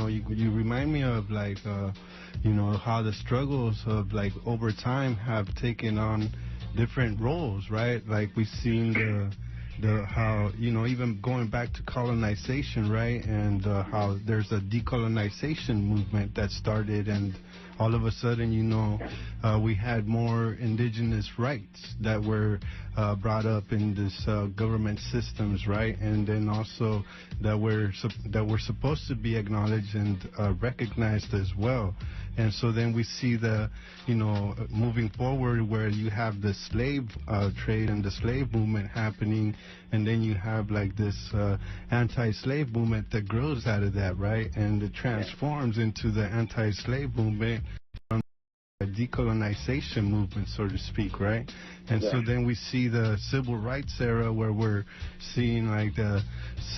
remind me of how the struggles of over time have taken on different roles, right? Like we've seen how, even going back to colonization, right? And how there's a decolonization movement that started, and all of a sudden, we had more indigenous rights that were brought up in this government systems, right? And then also that were supposed to be acknowledged and recognized as well. And so then we see the, moving forward where you have the slave trade and the slave movement happening, and then you have like this anti-slave movement that grows out of that, right? And it transforms into the anti-slave movement, a decolonization movement, so to speak, right? And so then we see the civil rights era where we're seeing like the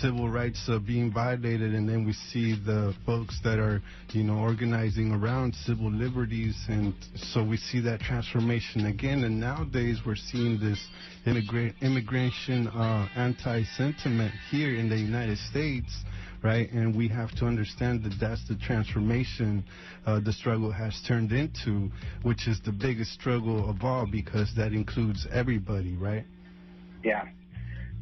civil rights being violated, and then we see the folks that are, organizing around civil liberties, and so we see that transformation again. And nowadays we're seeing this immigration anti-sentiment here in the United States, right? And we have to understand that that's the transformation the struggle has turned into, which is the biggest struggle of all, because that includes everybody, right? Yeah,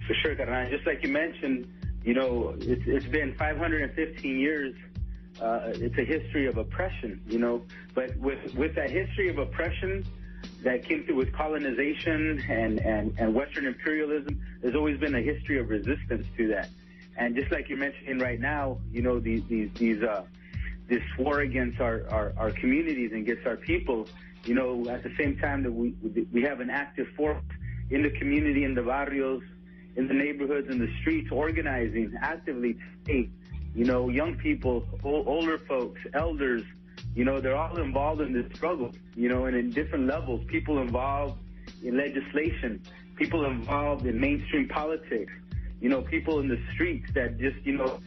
for sure, Carnal. Just like you mentioned, it's been 515 years. It's a history of oppression, but with that history of oppression that came through with colonization and Western imperialism, there's always been a history of resistance to that. And just like you're mentioning right now, this war against our communities and against our people, at the same time that we have an active force in the community, in the barrios, in the neighborhoods, in the streets, organizing actively today. Young people, older folks, elders, they're all involved in this struggle, and in different levels. People involved in legislation, people involved in mainstream politics, people in the streets that just,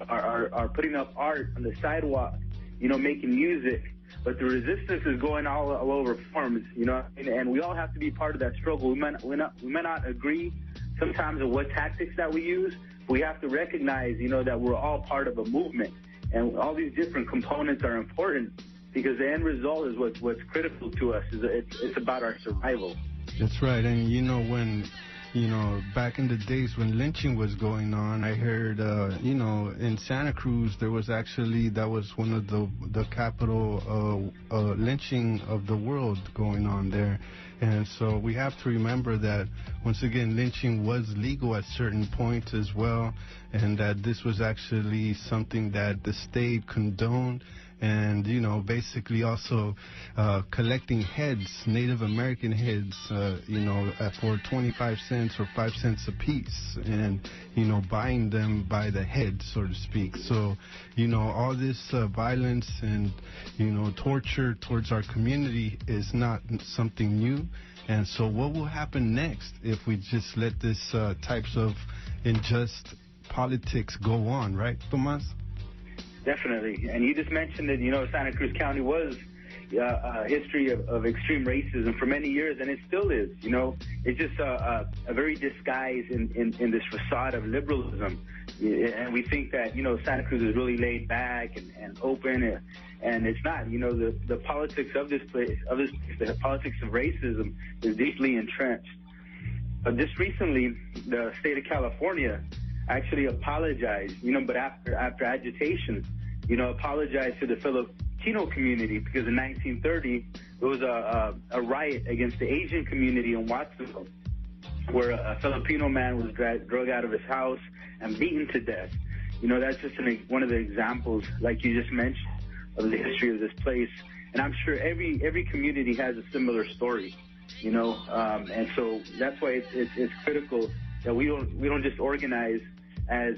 are putting up art on the sidewalk, making music. But the resistance is going all over farms, and we all have to be part of that struggle. We may not agree sometimes on what tactics that we use, but we have to recognize, that we're all part of a movement. And all these different components are important, because the end result is what's critical to us. It's about our survival. That's right. And, when... back in the days when lynching was going on, I heard, in Santa Cruz, that was one of the capital lynching of the world going on there. And so we have to remember that, once again, lynching was legal at certain points as well, and that this was actually something that the state condoned. And, basically also collecting heads, Native American heads, for 25 cents or 5 cents a piece, and, buying them by the head, so to speak. So, all this violence and, torture towards our community is not something new. And so what will happen next if we just let this types of unjust politics go on, right, Tomas? Definitely. And you just mentioned that, Santa Cruz County was a history of extreme racism for many years, and it still is. It's just a very disguise in this facade of liberalism. And we think that, Santa Cruz is really laid back and open, and it's not. The politics of this place, the politics of racism is deeply entrenched. Just recently, the state of California actually apologized, but after agitation, apologized to the Filipino community, because in 1930 there was a riot against the Asian community in Watsonville, where a Filipino man was drug out of his house and beaten to death. That's just one of the examples, like you just mentioned, of the history of this place. And I'm sure every community has a similar story, and so that's why it's critical that we don't just organize as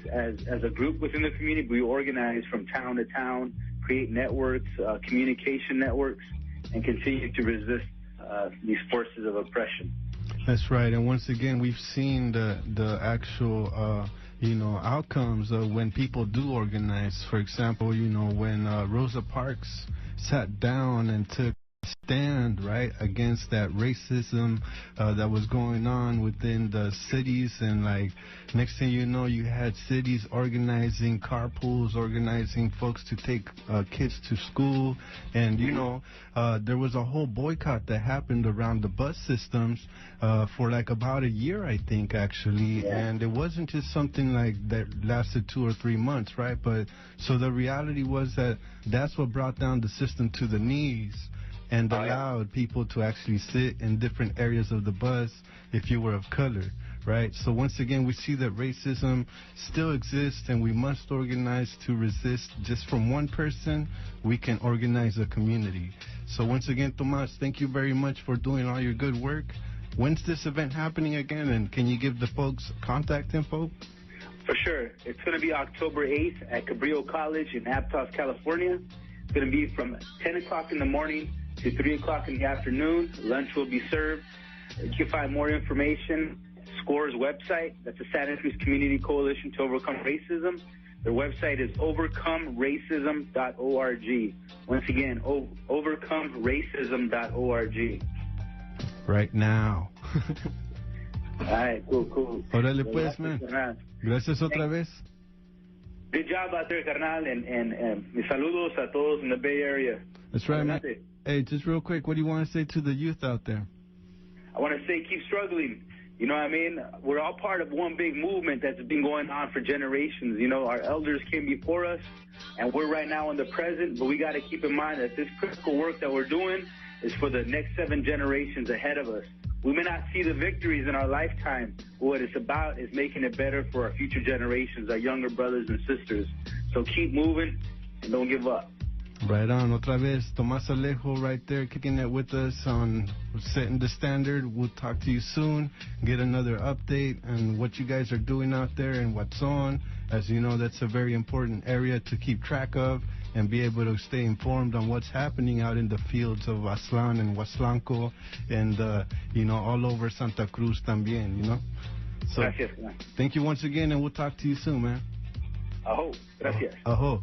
a group within the community, but we organize from town to town, create networks, communication networks, and continue to resist these forces of oppression. That's right. And once again, we've seen the actual outcomes of when people do organize. For example, when Rosa Parks sat down and took stand, right, against that racism that was going on within the cities. And like next thing you know, you had cities organizing carpools, organizing folks to take kids to school. And you know, there was a whole boycott that happened around the bus systems for like about a year, I think, actually. And it wasn't just something like that lasted 2 or 3 months, right? But so the reality was that that's what brought down the system to the knees and allowed people to actually sit in different areas of the bus if you were of color, right? So once again, we see that racism still exists, and we must organize to resist. Just from one person, we can organize a community. So once again, Tomas, thank you very much for doing all your good work. When's this event happening again, and can you give the folks contact info? For sure. It's going to be October 8th at Cabrillo College in Aptos, California. It's going to be from 10 o'clock in the morning to 3 o'clock in the afternoon. Lunch will be served. You can find more information at SCORE's website. That's the San Andreas Community Coalition to Overcome Racism. Their website is overcomeracism.org. Once again, overcomeracism.org. Right now. All right, cool. Órale pues, man. Gracias otra vez. Good job out there, carnal, and mis saludos a todos in the Bay Area. That's right, man. Hey, just real quick, what do you want to say to the youth out there? I want to say keep struggling. You know what I mean? We're all part of one big movement that's been going on for generations. You know, our elders came before us, and we're right now in the present, but we got to keep in mind that this critical work that we're doing is for the next 7 generations ahead of us. We may not see the victories in our lifetime, but what it's about is making it better for our future generations, our younger brothers and sisters. So keep moving and don't give up. Right on. Otra vez, Tomás Alejo right there kicking it with us on Setting the Standard. We'll talk to you soon, get another update on what you guys are doing out there and what's on. As you know, that's a very important area to keep track of and be able to stay informed on what's happening out in the fields of Aztlán and Huaslanco and, you know, all over Santa Cruz también, you know. So, gracias, man. Thank you once again, and we'll talk to you soon, man. Aho. Gracias. Aho.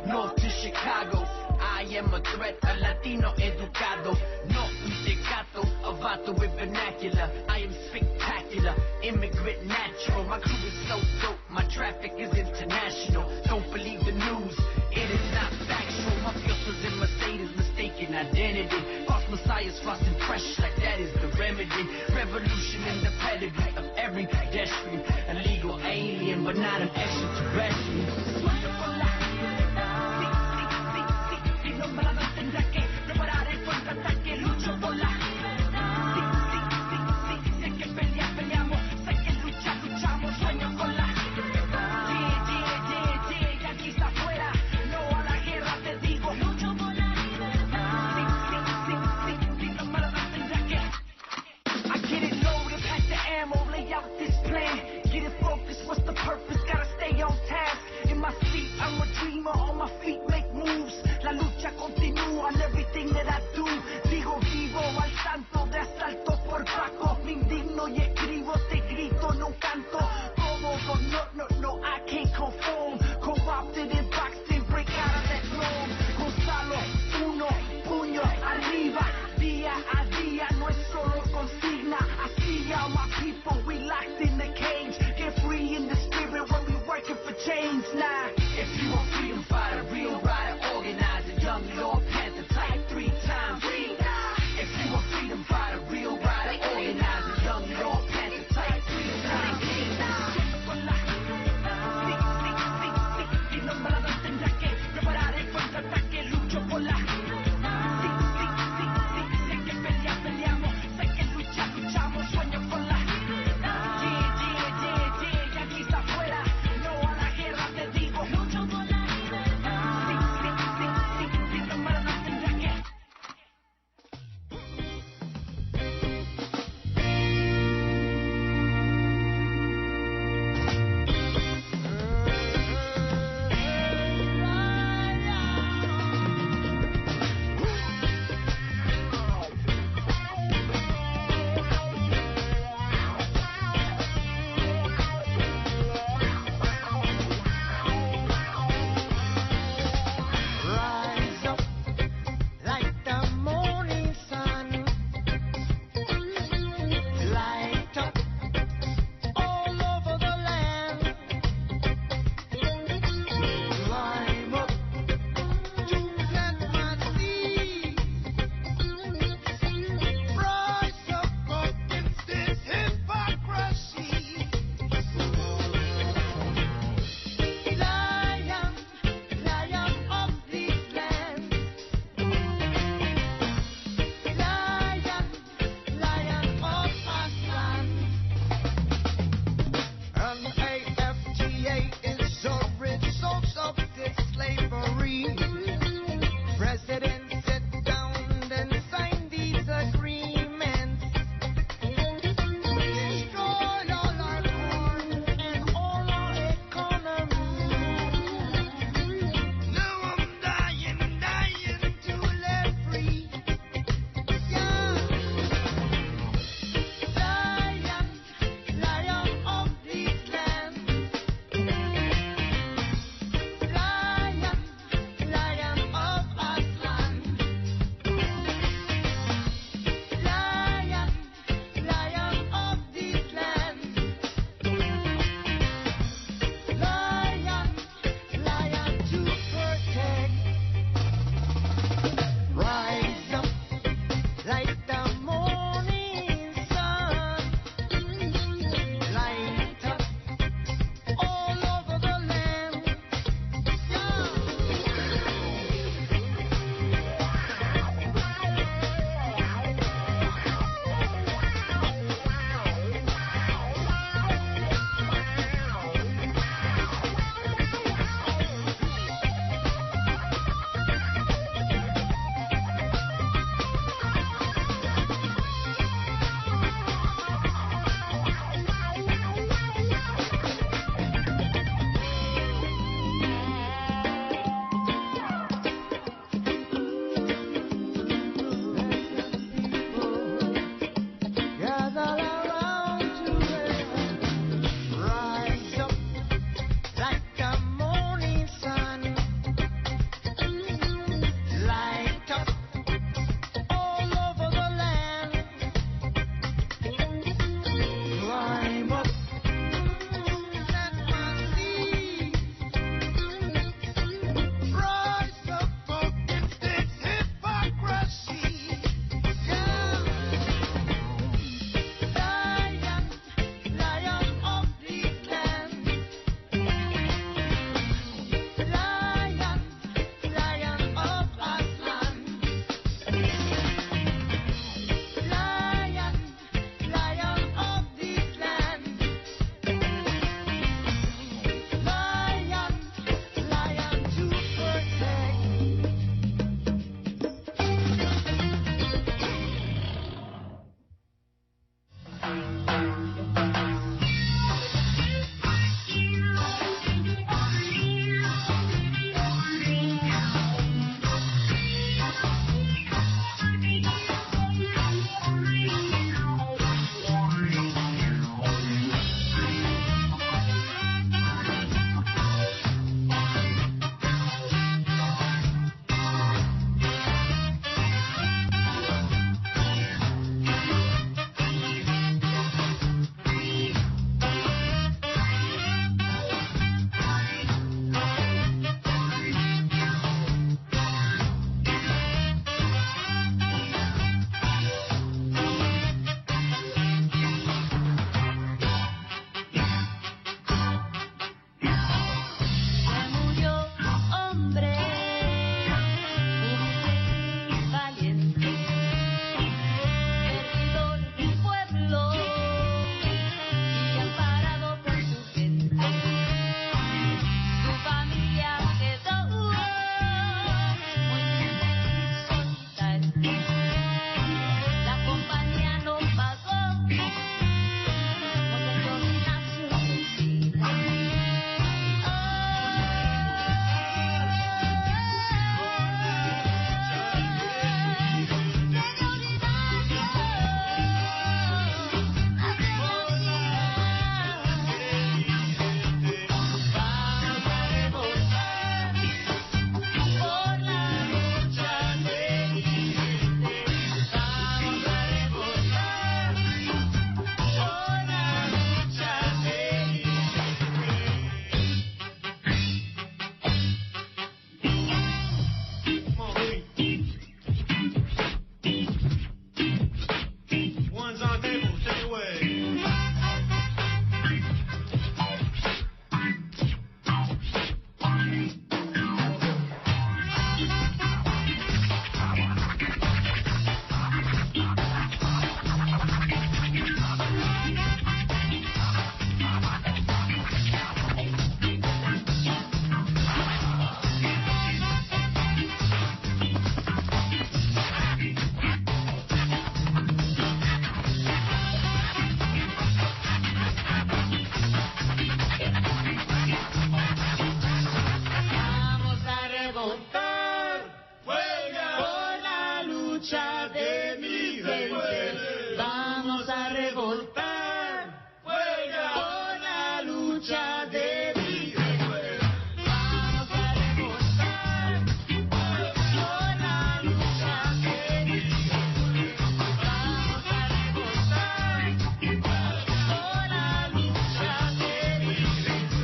North to Chicago, I I am a threat, a Latino educado, no un tecato, a vato with vernacular. I am spectacular, immigrant natural. My crew is so dope, my traffic is international. Don't believe the news, it is not factual. Mafiosos in Mercedes, mistaken identity. False messiahs frosting fresh like that is the remedy. Revolution in the pedigree of every pedestrian. A legal alien, but not an extraterrestrial. Sueño con la libertad. Sí, nombrado tendrá que preparar el contraataque. Lucho por la libertad. Sí, sé que peleamos. Sé que luchamos. Sueño con la libertad. Yeah, revoltar por la lucha de mi gente. Vamos a revoltar por la lucha de mi gente. Vamos a revoltar por la lucha de mi gente. Vamos a revoltar por la lucha de mi gente.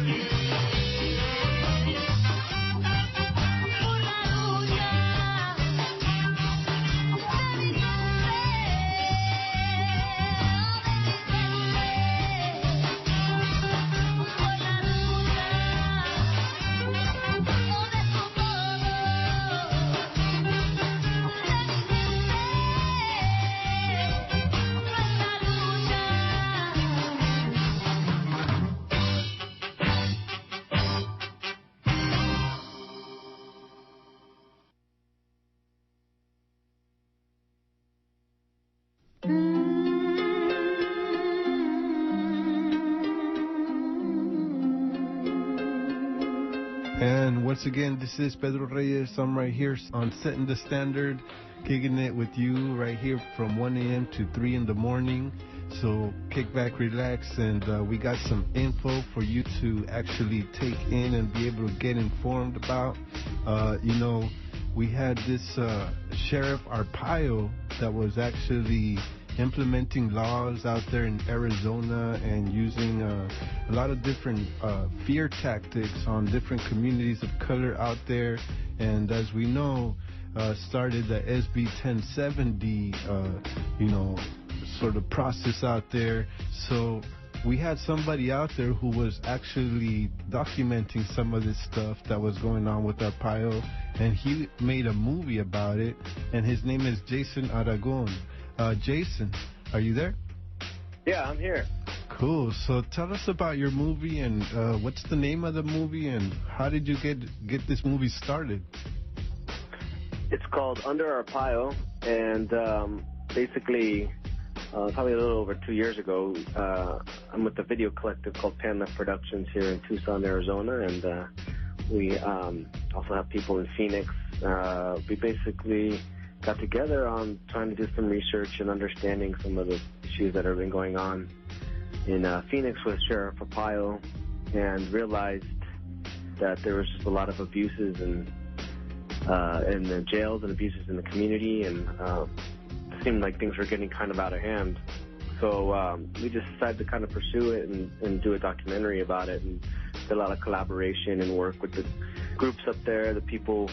Por la And once again, this is Pedro Reyes. I'm right here on Settin the Standard, kicking it with you right here from 1 a.m. to 3 in the morning. So kick back, relax, and we got some info for you to actually take in and be able to get informed about. We had this Sheriff Arpaio that was actually implementing laws out there in Arizona and using a lot of different fear tactics on different communities of color out there. And as we know, started the SB 1070, sort of process out there. So we had somebody out there who was actually documenting some of this stuff that was going on with Arpaio, and he made a movie about it, and his name is Jason Aragon. Jason, are you there? Yeah, I'm here. Cool. So tell us about your movie, and what's the name of the movie, and how did you get this movie started? It's called Under Arpaio, and basically, probably a little over 2 years ago, I'm with a video collective called Panda Productions here in Tucson, Arizona, and we also have people in Phoenix. We basically got together on trying to do some research and understanding some of the issues that have been going on in Phoenix with Sheriff Arpaio, and realized that there was just a lot of abuses in the jails and abuses in the community, and it seemed like things were getting kind of out of hand. So we just decided to kind of pursue it and do a documentary about it, and did a lot of collaboration and work with the groups up there, the people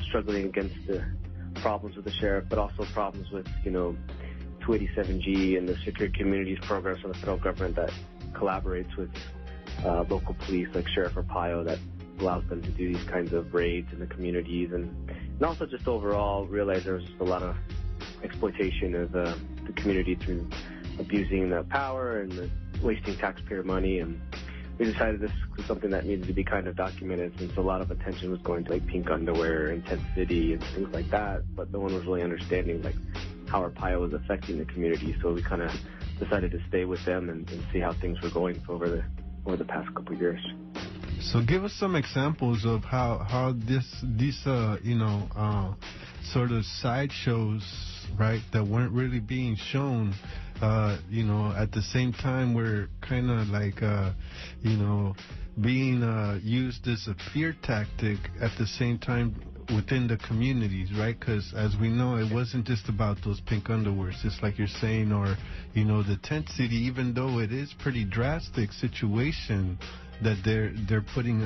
struggling against the problems with the sheriff, but also problems with, 287G and the Secure Communities programs from the federal government that collaborates with local police like Sheriff Arpaio, that allows them to do these kinds of raids in the communities, and also just overall realize there was just a lot of exploitation of the community through abusing the power and wasting taxpayer money. And we decided this was something that needed to be kind of documented, since a lot of attention was going to like pink underwear and Tent City and things like that, but no one was really understanding like how Arpaio was affecting the community. So we kind of decided to stay with them and see how things were going over the past couple of years. So give us some examples of how these sort of sideshows, right, that weren't really being shown, at the same time we're kind of like, being used as a fear tactic at the same time within the communities, right? Because as we know, it wasn't just about those pink underwears, just like you're saying, or, the tent city, even though it is pretty drastic situation that they're putting,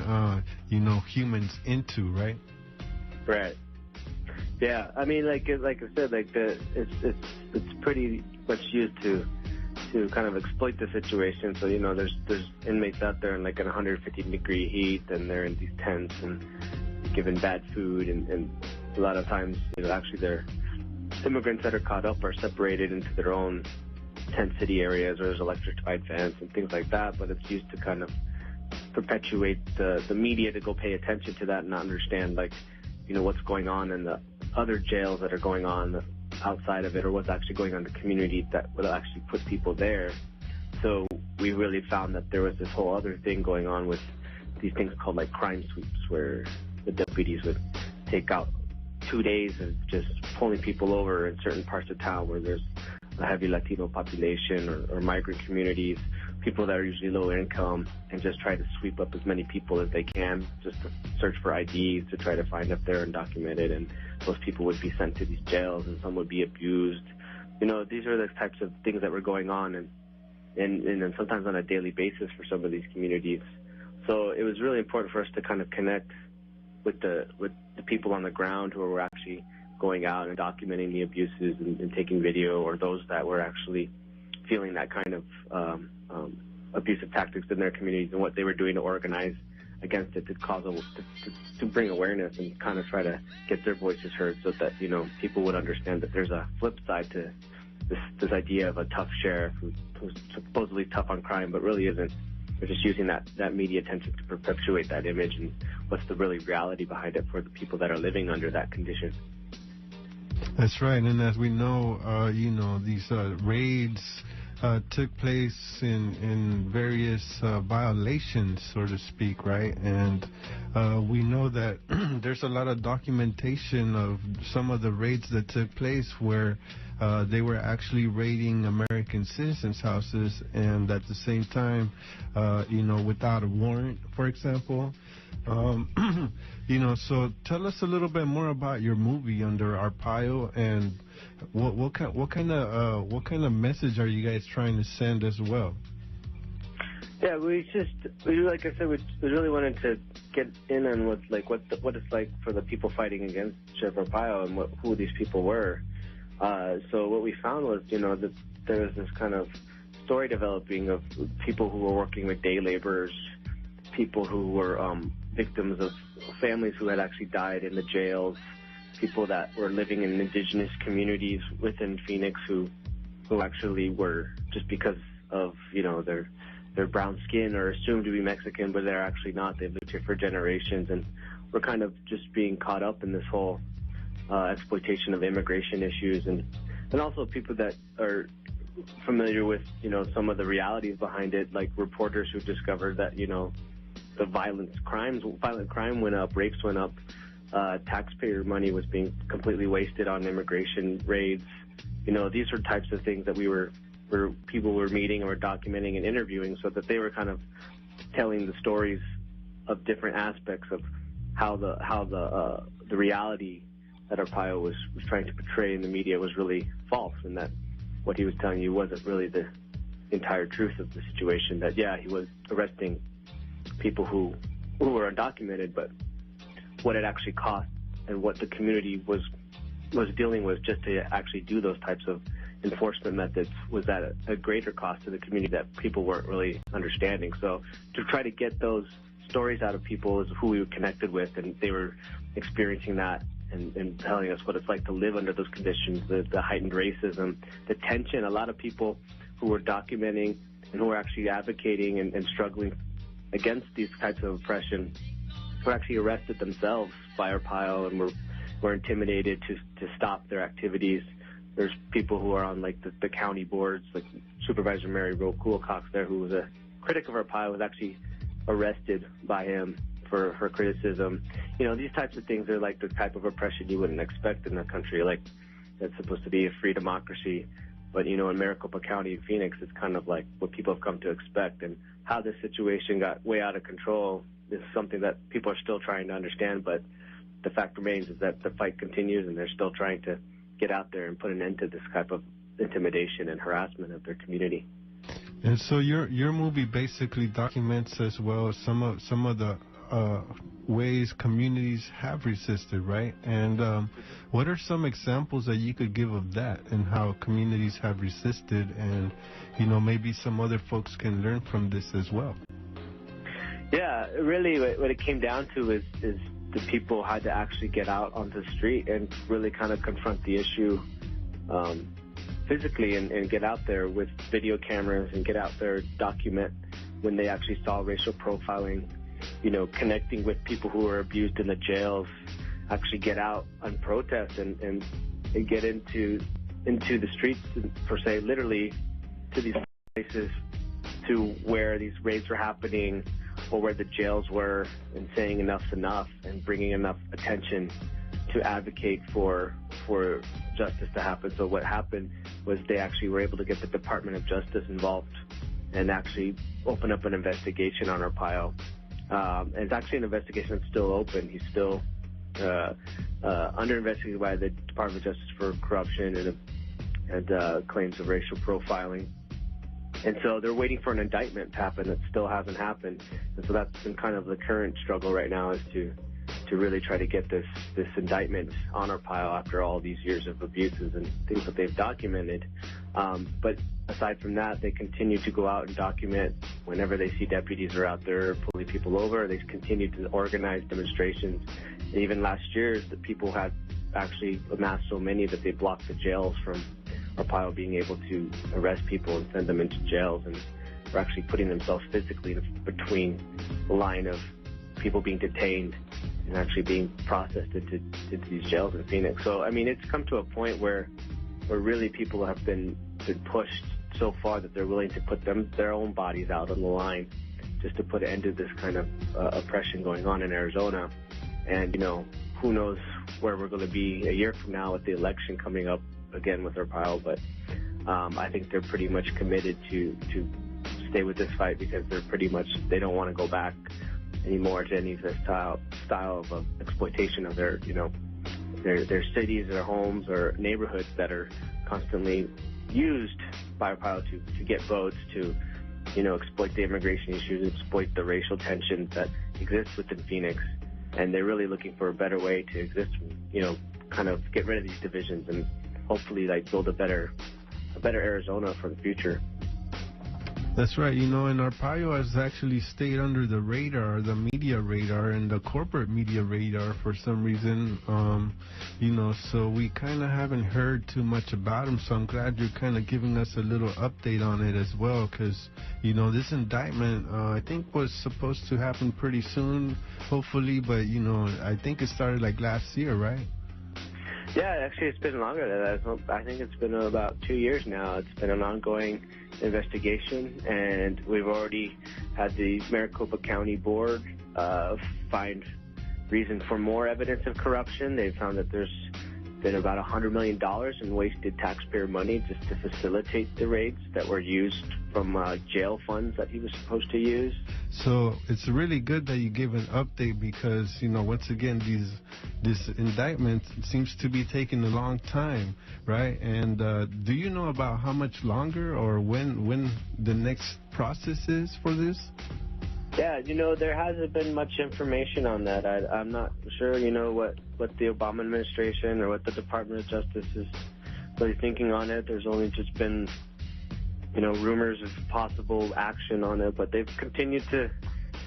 humans into, right? Right. Yeah, I mean, like I said, it's pretty much used to kind of exploit the situation. So there's inmates out there in like an 150-degree heat, and they're in these tents and given bad food, and a lot of times, actually their immigrants that are caught up are separated into their own tent city areas, or there's electrified fence and things like that. But it's used to kind of perpetuate the media to go pay attention to that and not understand what's going on in the other jails that are going on outside of it, or what's actually going on in the community that will actually put people there. So we really found that there was this whole other thing going on with these things called like crime sweeps, where the deputies would take out 2 days of just pulling people over in certain parts of town where there's a heavy Latino population or migrant communities, people that are usually low income, and just try to sweep up as many people as they can just to search for IDs to try to find if they're undocumented. And those people would be sent to these jails, and some would be abused. You know, these are the types of things that were going on, and sometimes on a daily basis for some of these communities. So it was really important for us to kind of connect with the people on the ground who were actually going out and documenting the abuses and taking video, or those that were actually feeling that kind of abusive tactics in their communities, and what they were doing to organize against it, to bring awareness and kind of try to get their voices heard, so that, you know, people would understand that there's a flip side to this idea of a tough sheriff who's supposedly tough on crime but really isn't. They're just using that media attention to perpetuate that image, and what's the really reality behind it for the people that are living under that condition. That's right, and as we know, you know, these raids took place in various violations, so to speak, right? And we know that there's a lot of documentation of some of the raids that took place where they were actually raiding American citizens' houses, and at the same time, you know, without a warrant, for example. You know, so tell us a little bit more about your movie, Under Arpaio, and what kind of message are you guys trying to send as well? Yeah, we like I said, we really wanted to get in on what it's like for the people fighting against Sheriff Arpaio and who these people were. So what we found was, you know, that there was this kind of story developing of people who were working with day laborers, people who were victims of families who had actually died in the jails, people that were living in indigenous communities within Phoenix who actually were, just because of, you know, their brown skin, or assumed to be Mexican, but they're actually not. They've lived here for generations, and we're kind of just being caught up in this whole exploitation of immigration issues, and also people that are familiar with, you know, some of the realities behind it, like reporters who discovered that, you know, the violent crime went up, rapes went up, taxpayer money was being completely wasted on immigration raids. You know, these are types of things that people were meeting or documenting and interviewing, so that they were kind of telling the stories of different aspects of how the reality that Arpaio was trying to portray in the media was really false, and that what he was telling you wasn't really the entire truth of the situation. That, yeah, he was arresting people who were undocumented, but what it actually cost and what the community was dealing with just to actually do those types of enforcement methods was at a greater cost to the community that people weren't really understanding. So to try to get those stories out of people is who we were connected with, and they were experiencing that and telling us what it's like to live under those conditions, the heightened racism, the tension. A lot of people who were documenting and who were actually advocating and struggling against these types of oppression were actually arrested themselves by Arpaio and were intimidated to stop their activities. There's people who are on, like, the county boards, like Supervisor Mary Roe Coolcox there, who was a critic of Arpaio, was actually arrested by him for her criticism. You know, these types of things are like the type of oppression you wouldn't expect in a country like that's supposed to be a free democracy. But, you know, in Maricopa County in Phoenix, it's kind of like what people have come to expect. And how this situation got way out of control is something that people are still trying to understand. But the fact remains is that the fight continues, and they're still trying to get out there and put an end to this type of intimidation and harassment of their community. And so your movie basically documents as well some of the ways communities have resisted, right? And what are some examples that you could give of that and how communities have resisted, and, you know, maybe some other folks can learn from this as well? Yeah, really what it came down to is the people had to actually get out onto the street and really kind of confront the issue physically and get out there with video cameras and get out there, document when they actually saw racial profiling, you know, connecting with people who were abused in the jails, actually get out and protest and get into the streets, per se, literally to these places to where these raids were happening, or where the jails were and saying enough's enough and bringing enough attention to advocate for justice to happen. So what happened was they actually were able to get the Department of Justice involved and actually open up an investigation on Arpaio. And it's actually an investigation that's still open. He's still under investigation by the Department of Justice for corruption and claims of racial profiling. And so they're waiting for an indictment to happen that still hasn't happened. And so that's been kind of the current struggle right now, is to really try to get this indictment on Arpaio after all these years of abuses and things that they've documented. But aside from that, they continue to go out and document whenever they see deputies are out there pulling people over. They continue to organize demonstrations. And even last year, the people had actually amassed so many that they blocked the jails from Arpaio being able to arrest people and send them into jails, and were actually putting themselves physically between the line of people being detained and actually being processed into these jails in Phoenix. So, I mean, it's come to a point where really people have been pushed so far that they're willing to put their own bodies out on the line just to put an end to this kind of oppression going on in Arizona. And, you know, who knows where we're going to be a year from now with the election coming up again with Arpaio. But I think they're pretty much committed to stay with this fight, because they don't want to go back anymore to any of this style of exploitation of their cities, their homes, or neighborhoods that are constantly used by Arpaio to get votes, to, you know, exploit the immigration issues, exploit the racial tensions that exist within Phoenix. And they're really looking for a better way to exist, you know, kind of get rid of these divisions and hopefully like build a better Arizona for the future. That's right. You know, and Arpaio has actually stayed under the radar, the media radar, and the corporate media radar for some reason. You know, so we kind of haven't heard too much about him. So I'm glad you're kind of giving us a little update on it as well, because, you know, this indictment, I think was supposed to happen pretty soon, hopefully. But, you know, I think it started like last year, right? Yeah, actually, it's been longer than that. I think it's been about 2 years now. It's been an ongoing investigation, and we've already had the Maricopa County Board find reason for more evidence of corruption. They found that there's been about $100 million in wasted taxpayer money just to facilitate the raids that were used from jail funds that he was supposed to use. So it's really good that you give an update, because, you know, once again, this indictment seems to be taking a long time, right? And do you know about how much longer or when the next process is for this? Yeah, you know, there hasn't been much information on that. I'm not sure, you know, what the Obama administration or what the Department of Justice is really thinking on it. There's only just been, you know, rumors of possible action on it, but they've continued to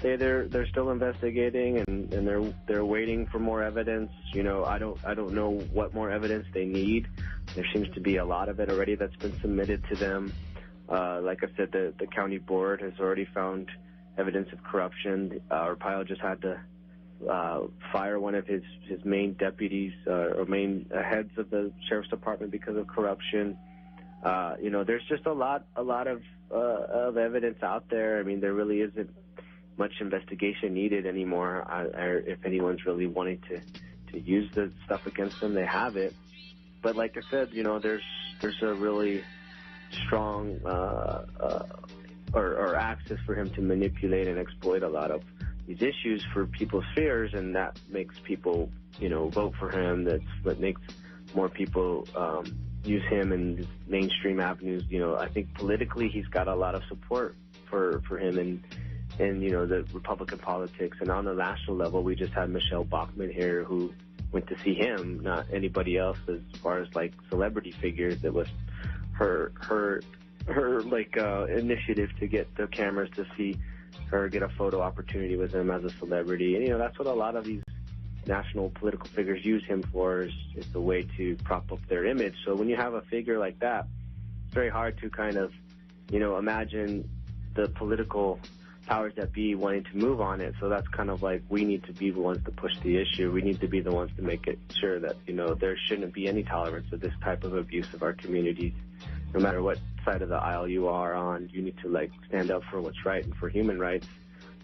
say they're still investigating and they're waiting for more evidence. You know, I don't know what more evidence they need. There seems to be a lot of it already that's been submitted to them. Like I said, the county board has already found evidence of corruption. Arpaio just had to fire one of his main deputies or main heads of the sheriff's department because of corruption. You know, there's just a lot of evidence out there. I mean, there really isn't much investigation needed anymore. If anyone's really wanting to use the stuff against them, they have it. But like I said, you know, there's a really strong or access for him to manipulate and exploit a lot of these issues for people's fears, and that makes people, you know, vote for him. That's what makes more people use him in mainstream avenues. You know, I think politically he's got a lot of support for him and you know, the Republican politics. And on the national level, we just had Michelle Bachmann here, who went to see him, not anybody else, as far as like celebrity figures. It was her like initiative to get the cameras to see her get a photo opportunity with him as a celebrity. And, you know, that's what a lot of these national political figures use him for, is a way to prop up their image. So when you have a figure like that, it's very hard to kind of, you know, imagine the political powers that be wanting to move on it. So that's kind of like, we need to be the ones to push the issue. We need to be the ones to make it sure that, you know, there shouldn't be any tolerance of this type of abuse of our communities. No matter what side of the aisle you are on, you need to like stand up for what's right and for human rights.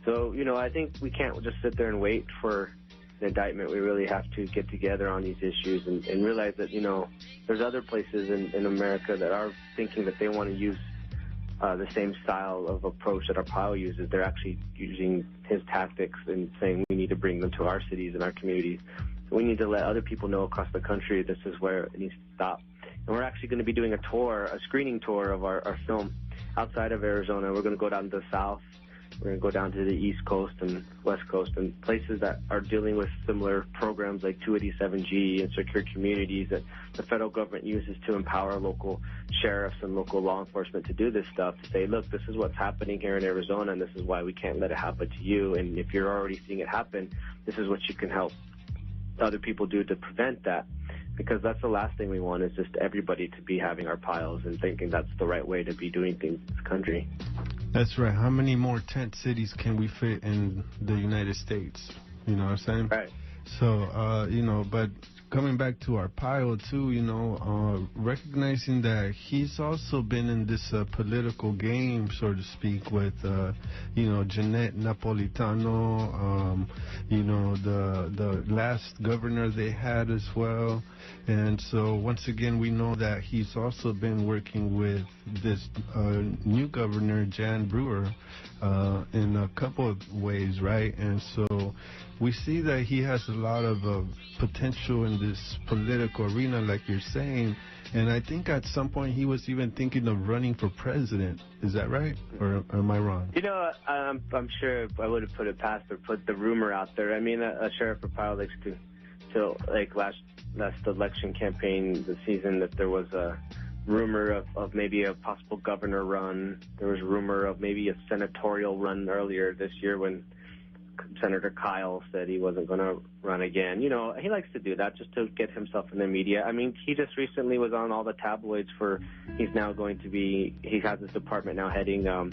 So, I think we can't just sit there and wait for the indictment. We really have to get together on these issues and realize that, there's other places in America that are thinking that they want to use the same style of approach that Arpaio uses. They're actually using his tactics and saying we need to bring them to our cities and our communities. So we need to let other people know across the country this is where it needs to stop. And we're actually going to be doing a screening tour of our film outside of Arizona. We're going to go down to the South. We're going to go down to the East Coast and West Coast and places that are dealing with similar programs like 287G and secure communities that the federal government uses to empower local sheriffs and local law enforcement to do this stuff, to say, look, this is what's happening here in Arizona, and this is why we can't let it happen to you. And if you're already seeing it happen, this is what you can help other people do to prevent that. Because that's the last thing we want, is just everybody to be having Arpaios and thinking that's the right way to be doing things in this country. That's right. How many more tent cities can we fit in the United States? You know what I'm saying? Right. So, but coming back to Arpaio, too, recognizing that he's also been in this political game, so to speak, with, Jeanette Napolitano, the last governor they had as well. And so, once again, we know that he's also been working with this new governor, Jan Brewer, in a couple of ways, right? And so we see that he has a lot of potential in this political arena, like you're saying. And I think at some point he was even thinking of running for president. Is that right? Or am I wrong? I'm sure I would have put it past or put the rumor out there. I mean, Sheriff Arpaio likes to like last election campaign, the season, that there was a rumor of maybe a possible governor run. There was a rumor of maybe a senatorial run earlier this year when Senator Kyle said he wasn't going to run again. He likes to do that just to get himself in the media. I mean, he just recently was on all the tabloids he has this department now heading a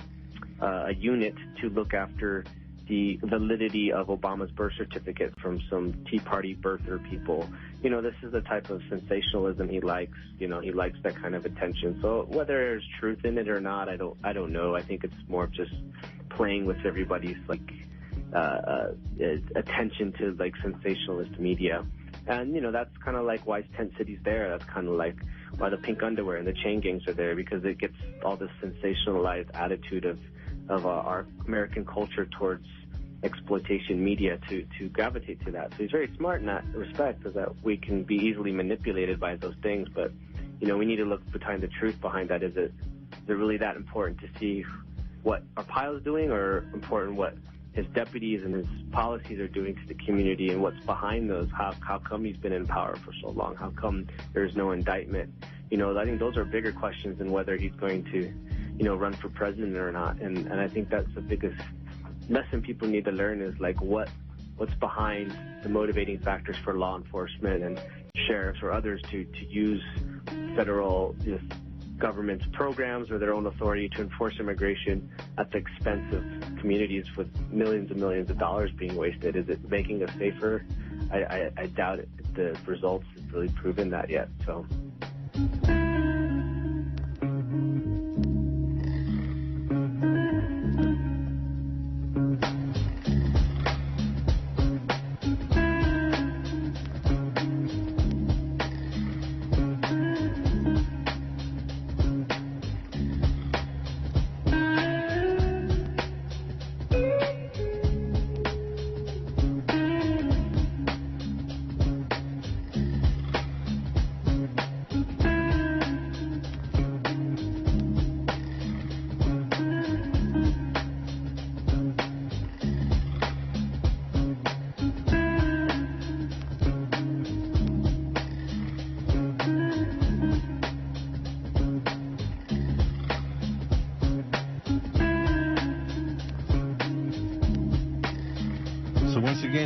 unit to look after the validity of Obama's birth certificate from some Tea Party birther people. This is the type of sensationalism he likes. He likes that kind of attention. So whether there's truth in it or not, I don't know. I think it's more of just playing with everybody's attention to sensationalist media. And that's kind of like why Tent City's there. That's kind of like why the pink underwear and the chain gangs are there, because it gets all this sensationalized attitude of our American culture towards exploitation media to gravitate to that. So he's very smart in that respect, so that we can be easily manipulated by those things. But we need to look behind the truth behind that. Is it really that important to see what Arpaio's doing, or important what his deputies and his policies are doing to the community, and what's behind those? How come he's been in power for so long? How come there's no indictment? I think those are bigger questions than whether he's going to, run for president or not. And I think that's the biggest lesson people need to learn, is what's behind the motivating factors for law enforcement and sheriffs or others to use federal government's programs or their own authority to enforce immigration at the expense of communities with millions and millions of dollars being wasted. Is it making us safer? I doubt it. The results have really proven that yet. So.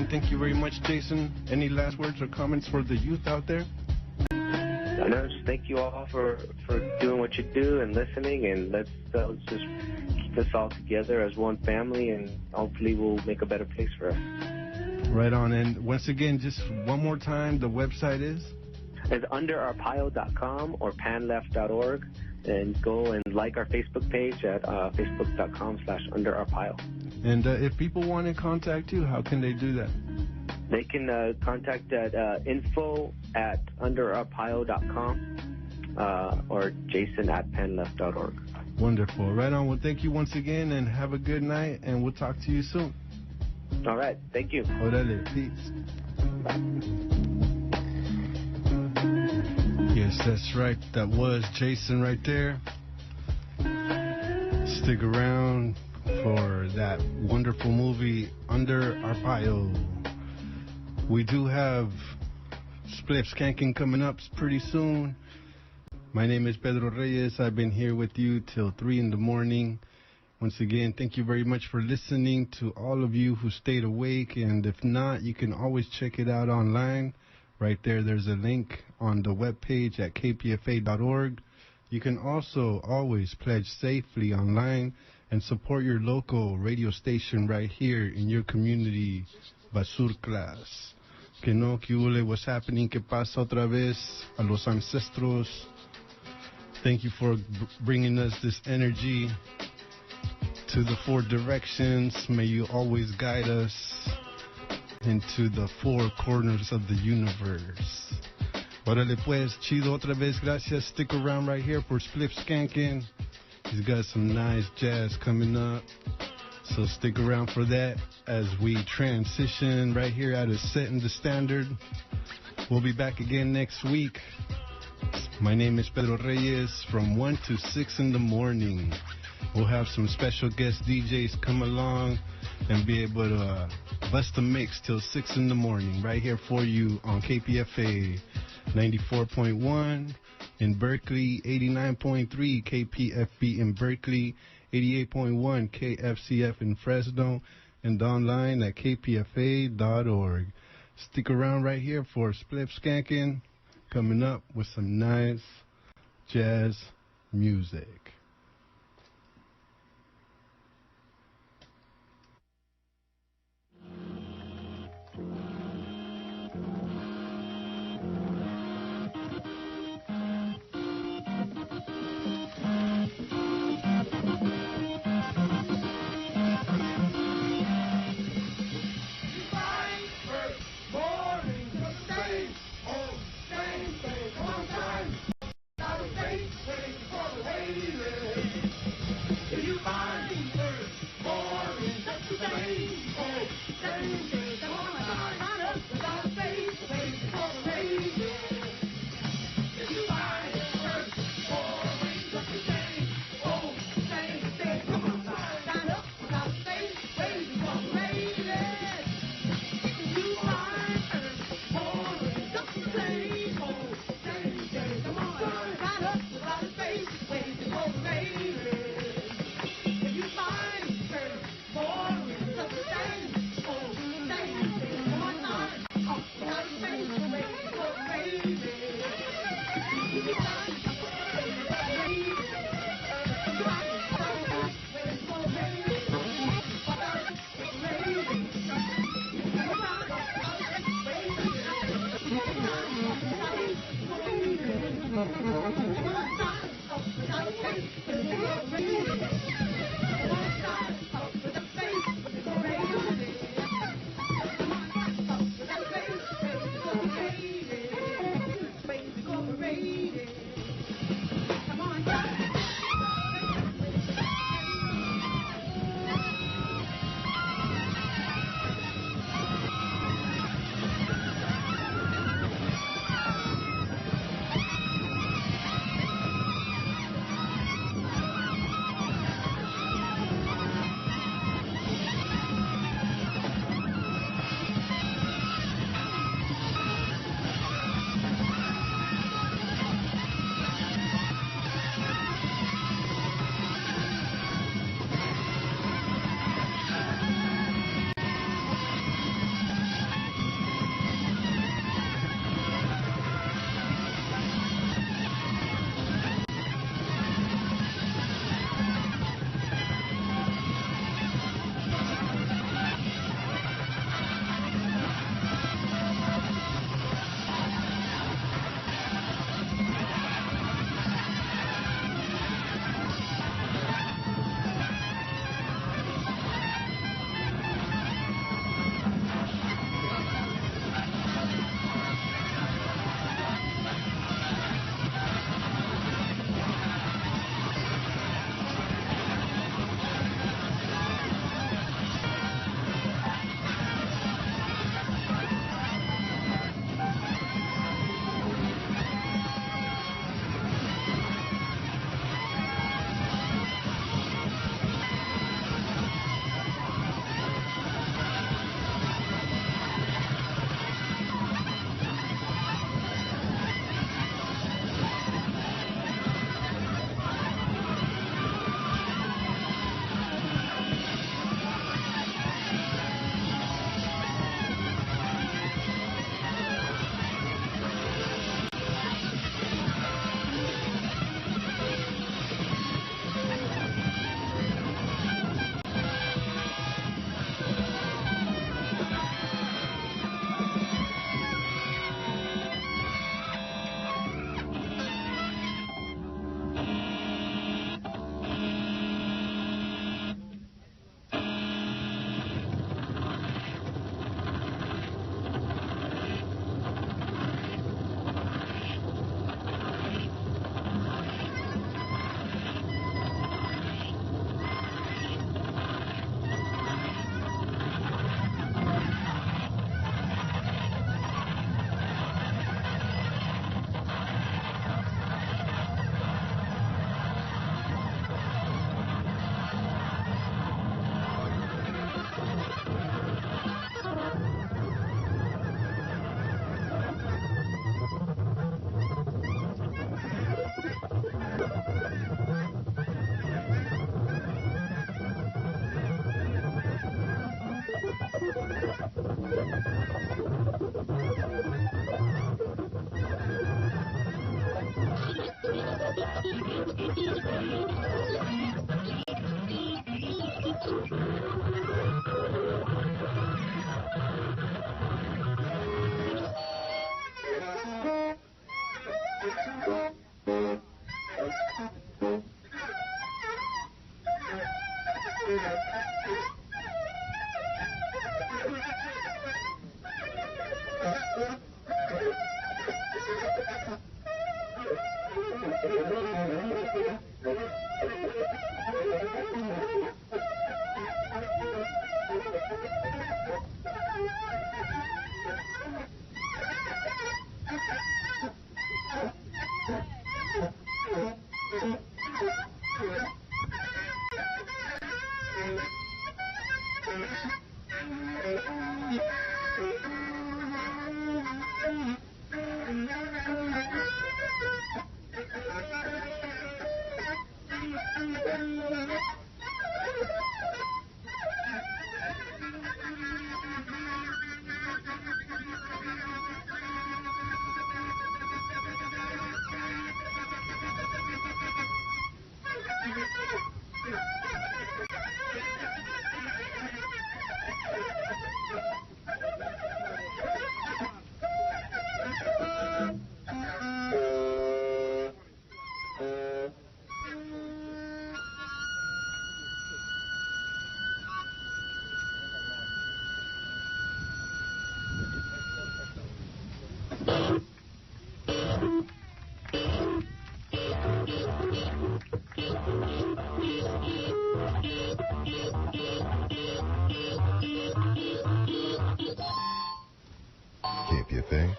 Thank you very much, Jason. Any last words or comments for the youth out there? No, just thank you all for doing what you do and listening, and let's just keep us all together as one family, and hopefully we'll make a better place for us. Right on. And once again, just one more time, the website is? It's underarpaio.com or panleft.org, and go and like our Facebook page at facebook.com/underarpaio. And if people want to contact you, how can they do that? They can contact at info@underarpaio.com or jason@penleft.org. Wonderful. Right on. Well, thank you once again, and have a good night, and we'll talk to you soon. All right. Thank you. Orale. Peace. Yes, that's right. That was Jason right there. Stick around for that wonderful movie, Under Arpaio. We do have Spliff Skanking coming up pretty soon. My name is Pedro Reyes. I've been here with you till 3 in the morning. Once again, thank you very much for listening to all of you who stayed awake. And if not, you can always check it out online. Right there, there's a link on the webpage at kpfa.org. You can also always pledge safely online and support your local radio station right here in your community, Basur Class. Que no, que hule, what's happening, que pasa otra vez, a los ancestros. Thank you for bringing us this energy to the 4 directions. May you always guide us into the 4 corners of the universe. Órale pues, chido otra vez, gracias. Stick around right here for Spliff Skanking. He's got some nice jazz coming up, so stick around for that as we transition right here out of Settin the Standard. We'll be back again next week. My name is Pedro Reyes from 1 to 6 in the morning. We'll have some special guest DJs come along and be able to bust a mix till 6 in the morning right here for you on KPFA 94.1 in Berkeley, 89.3 KPFB in Berkeley, 88.1 KFCF in Fresno, and online at kpfa.org. Stick around right here for Spliff Skanking, coming up with some nice jazz music.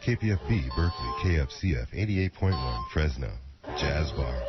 KPFB, Berkeley, KFCF 88.1, Fresno, Jazz Bar.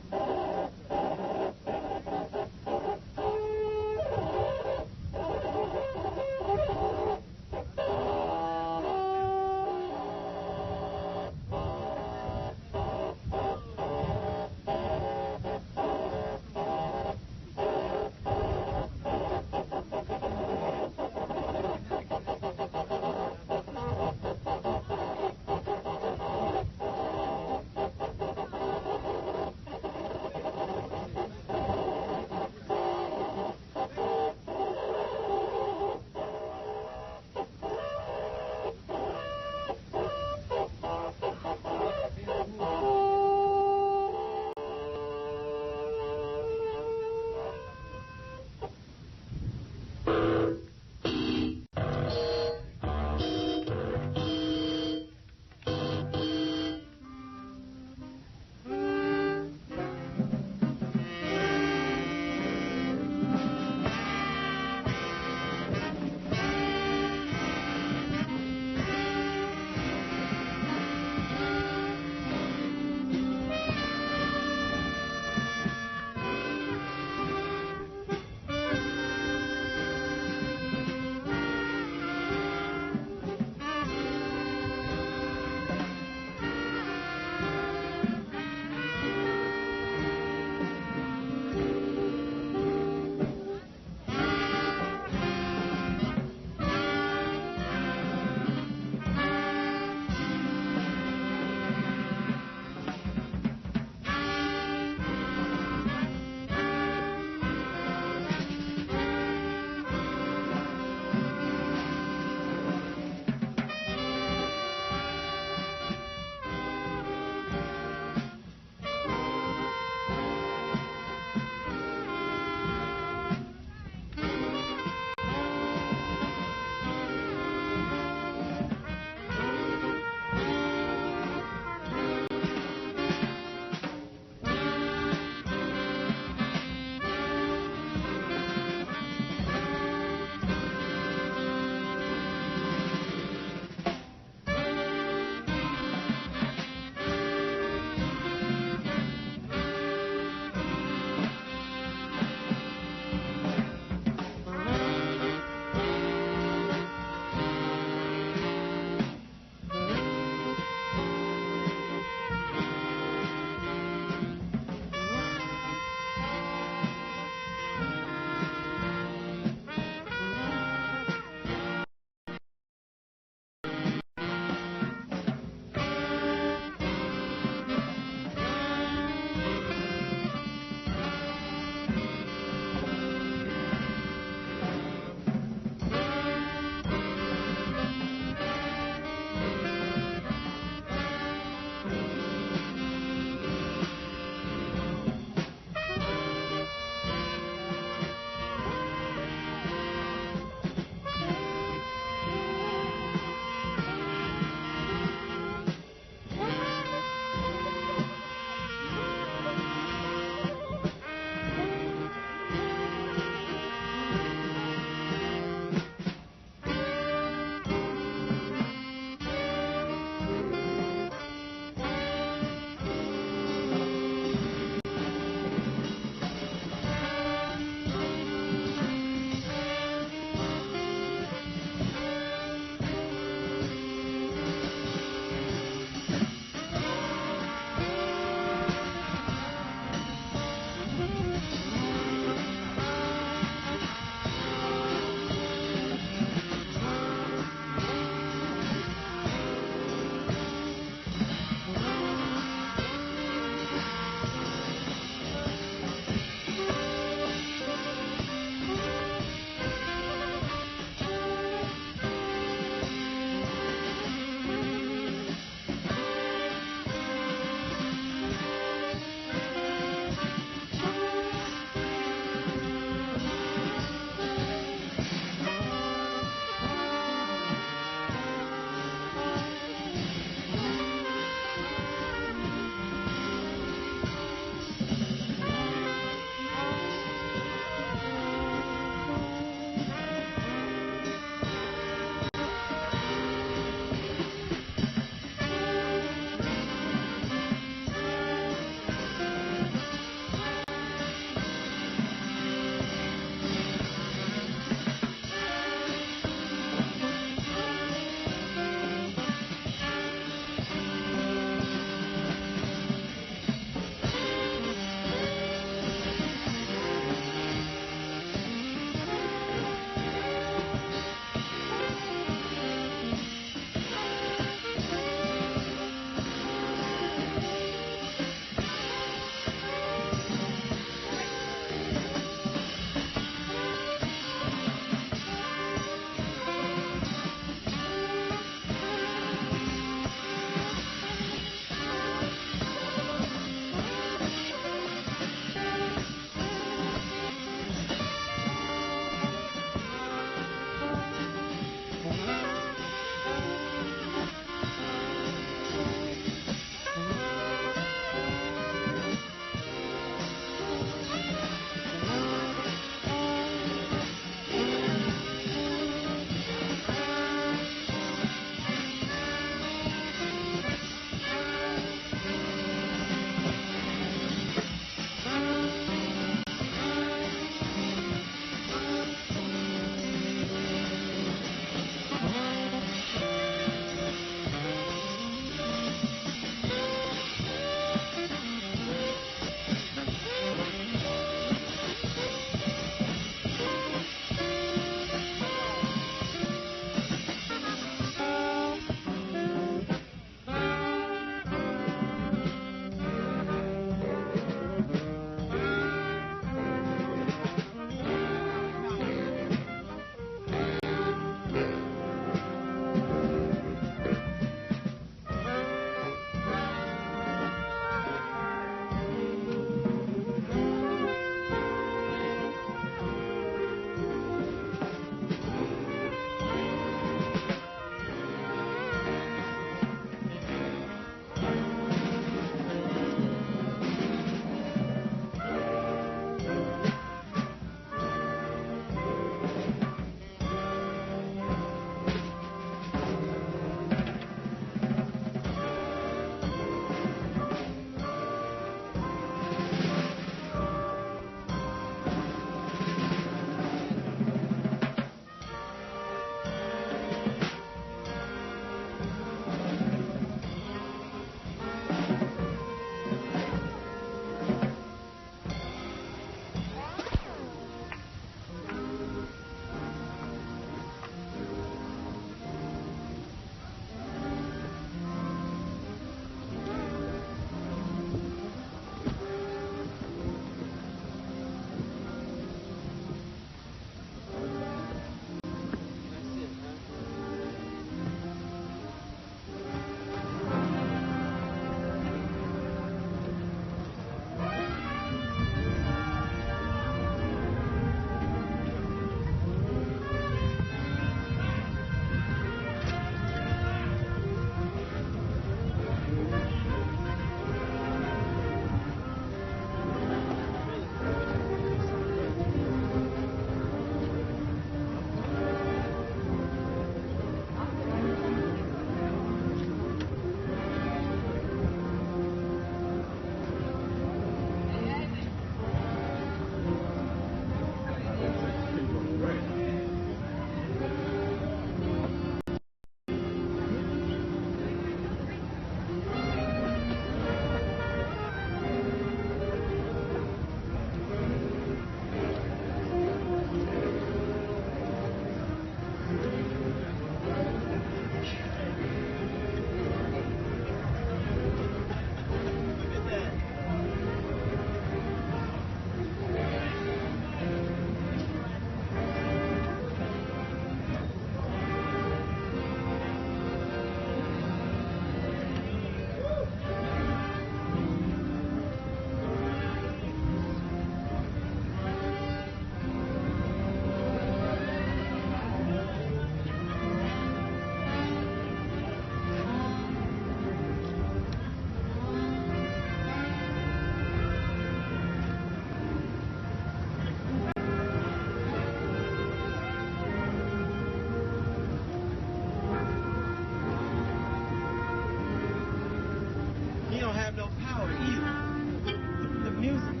power of you. The music.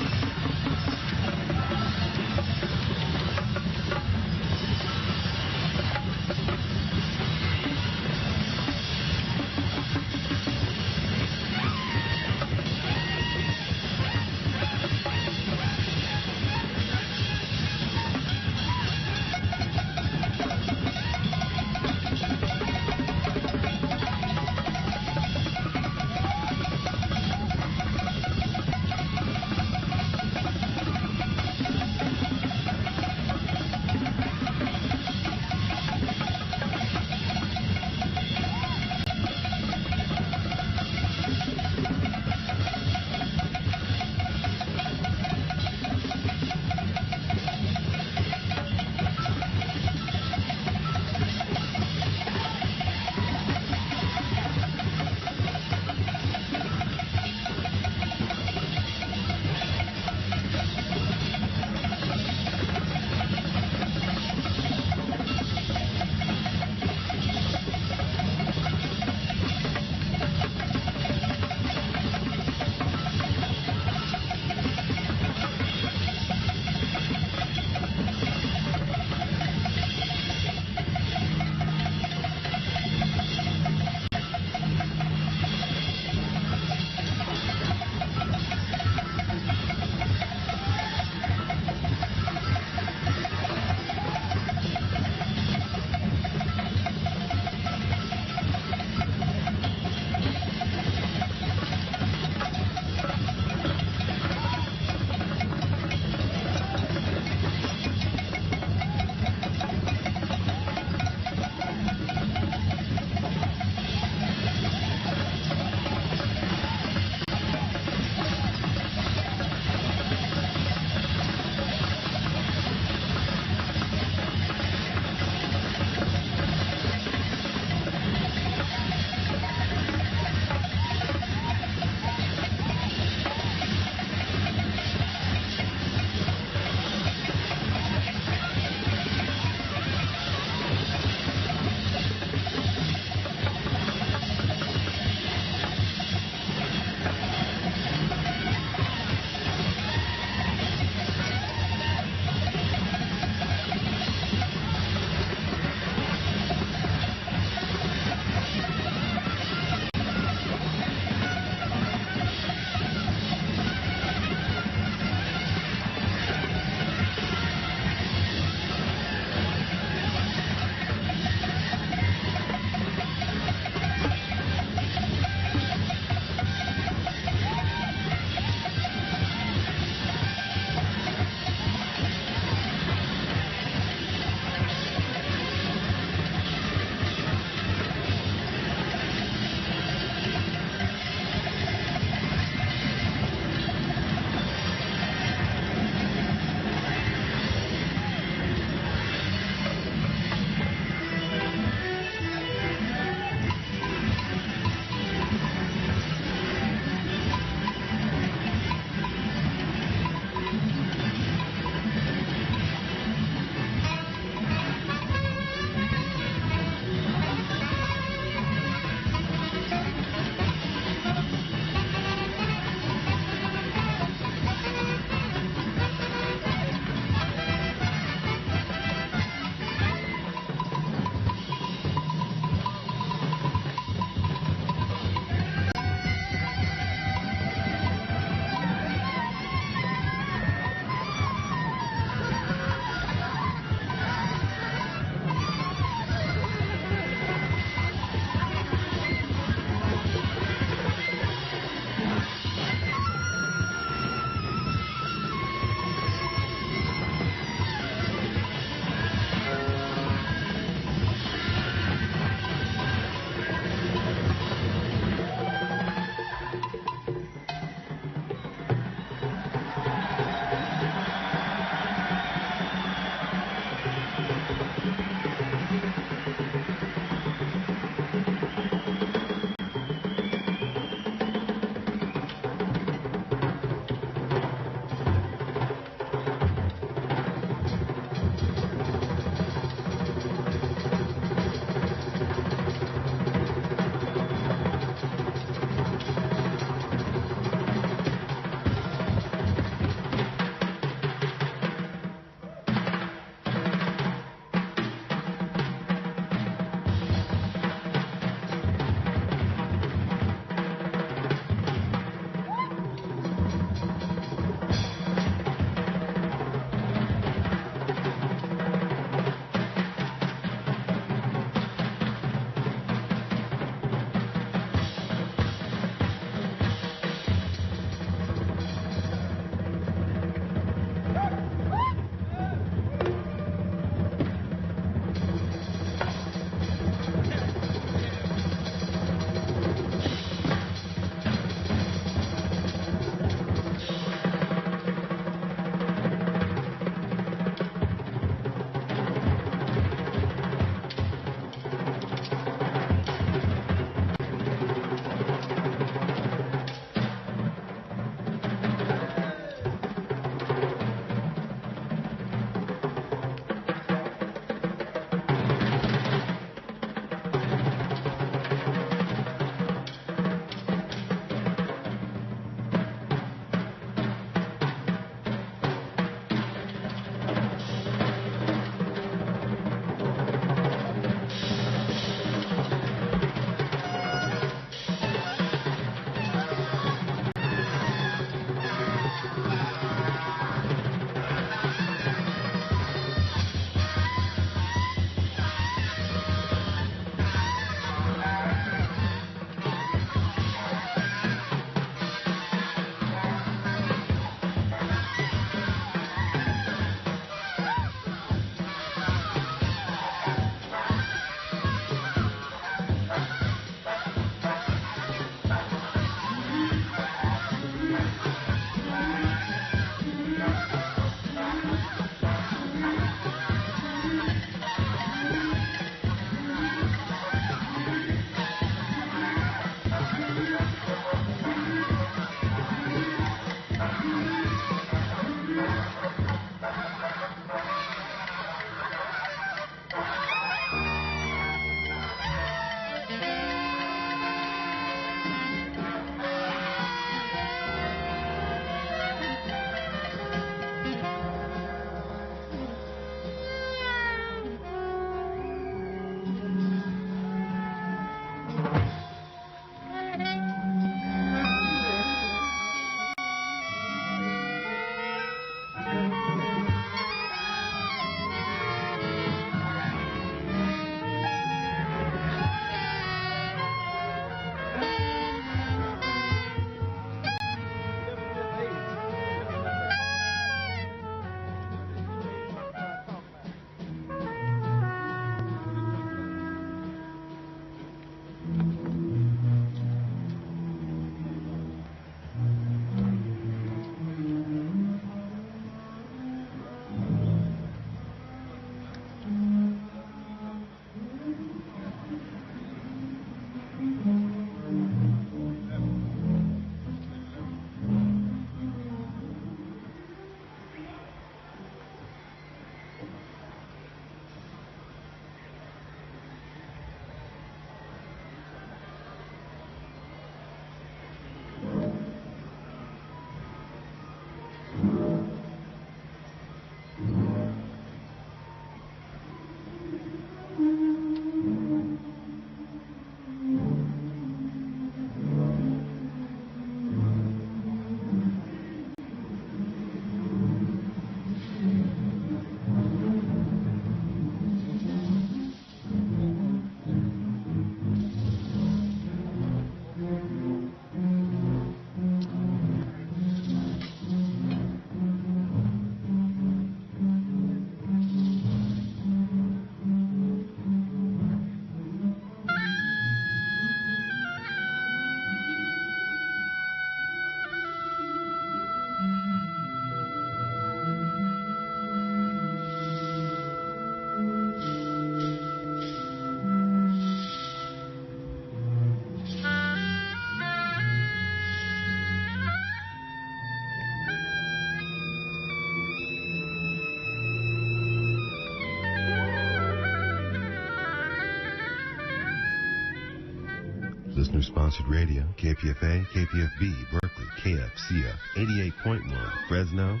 Listener-sponsored radio, KPFA, KPFB, Berkeley, KFCF, 88.1, Fresno,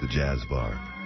The Jazz Bar.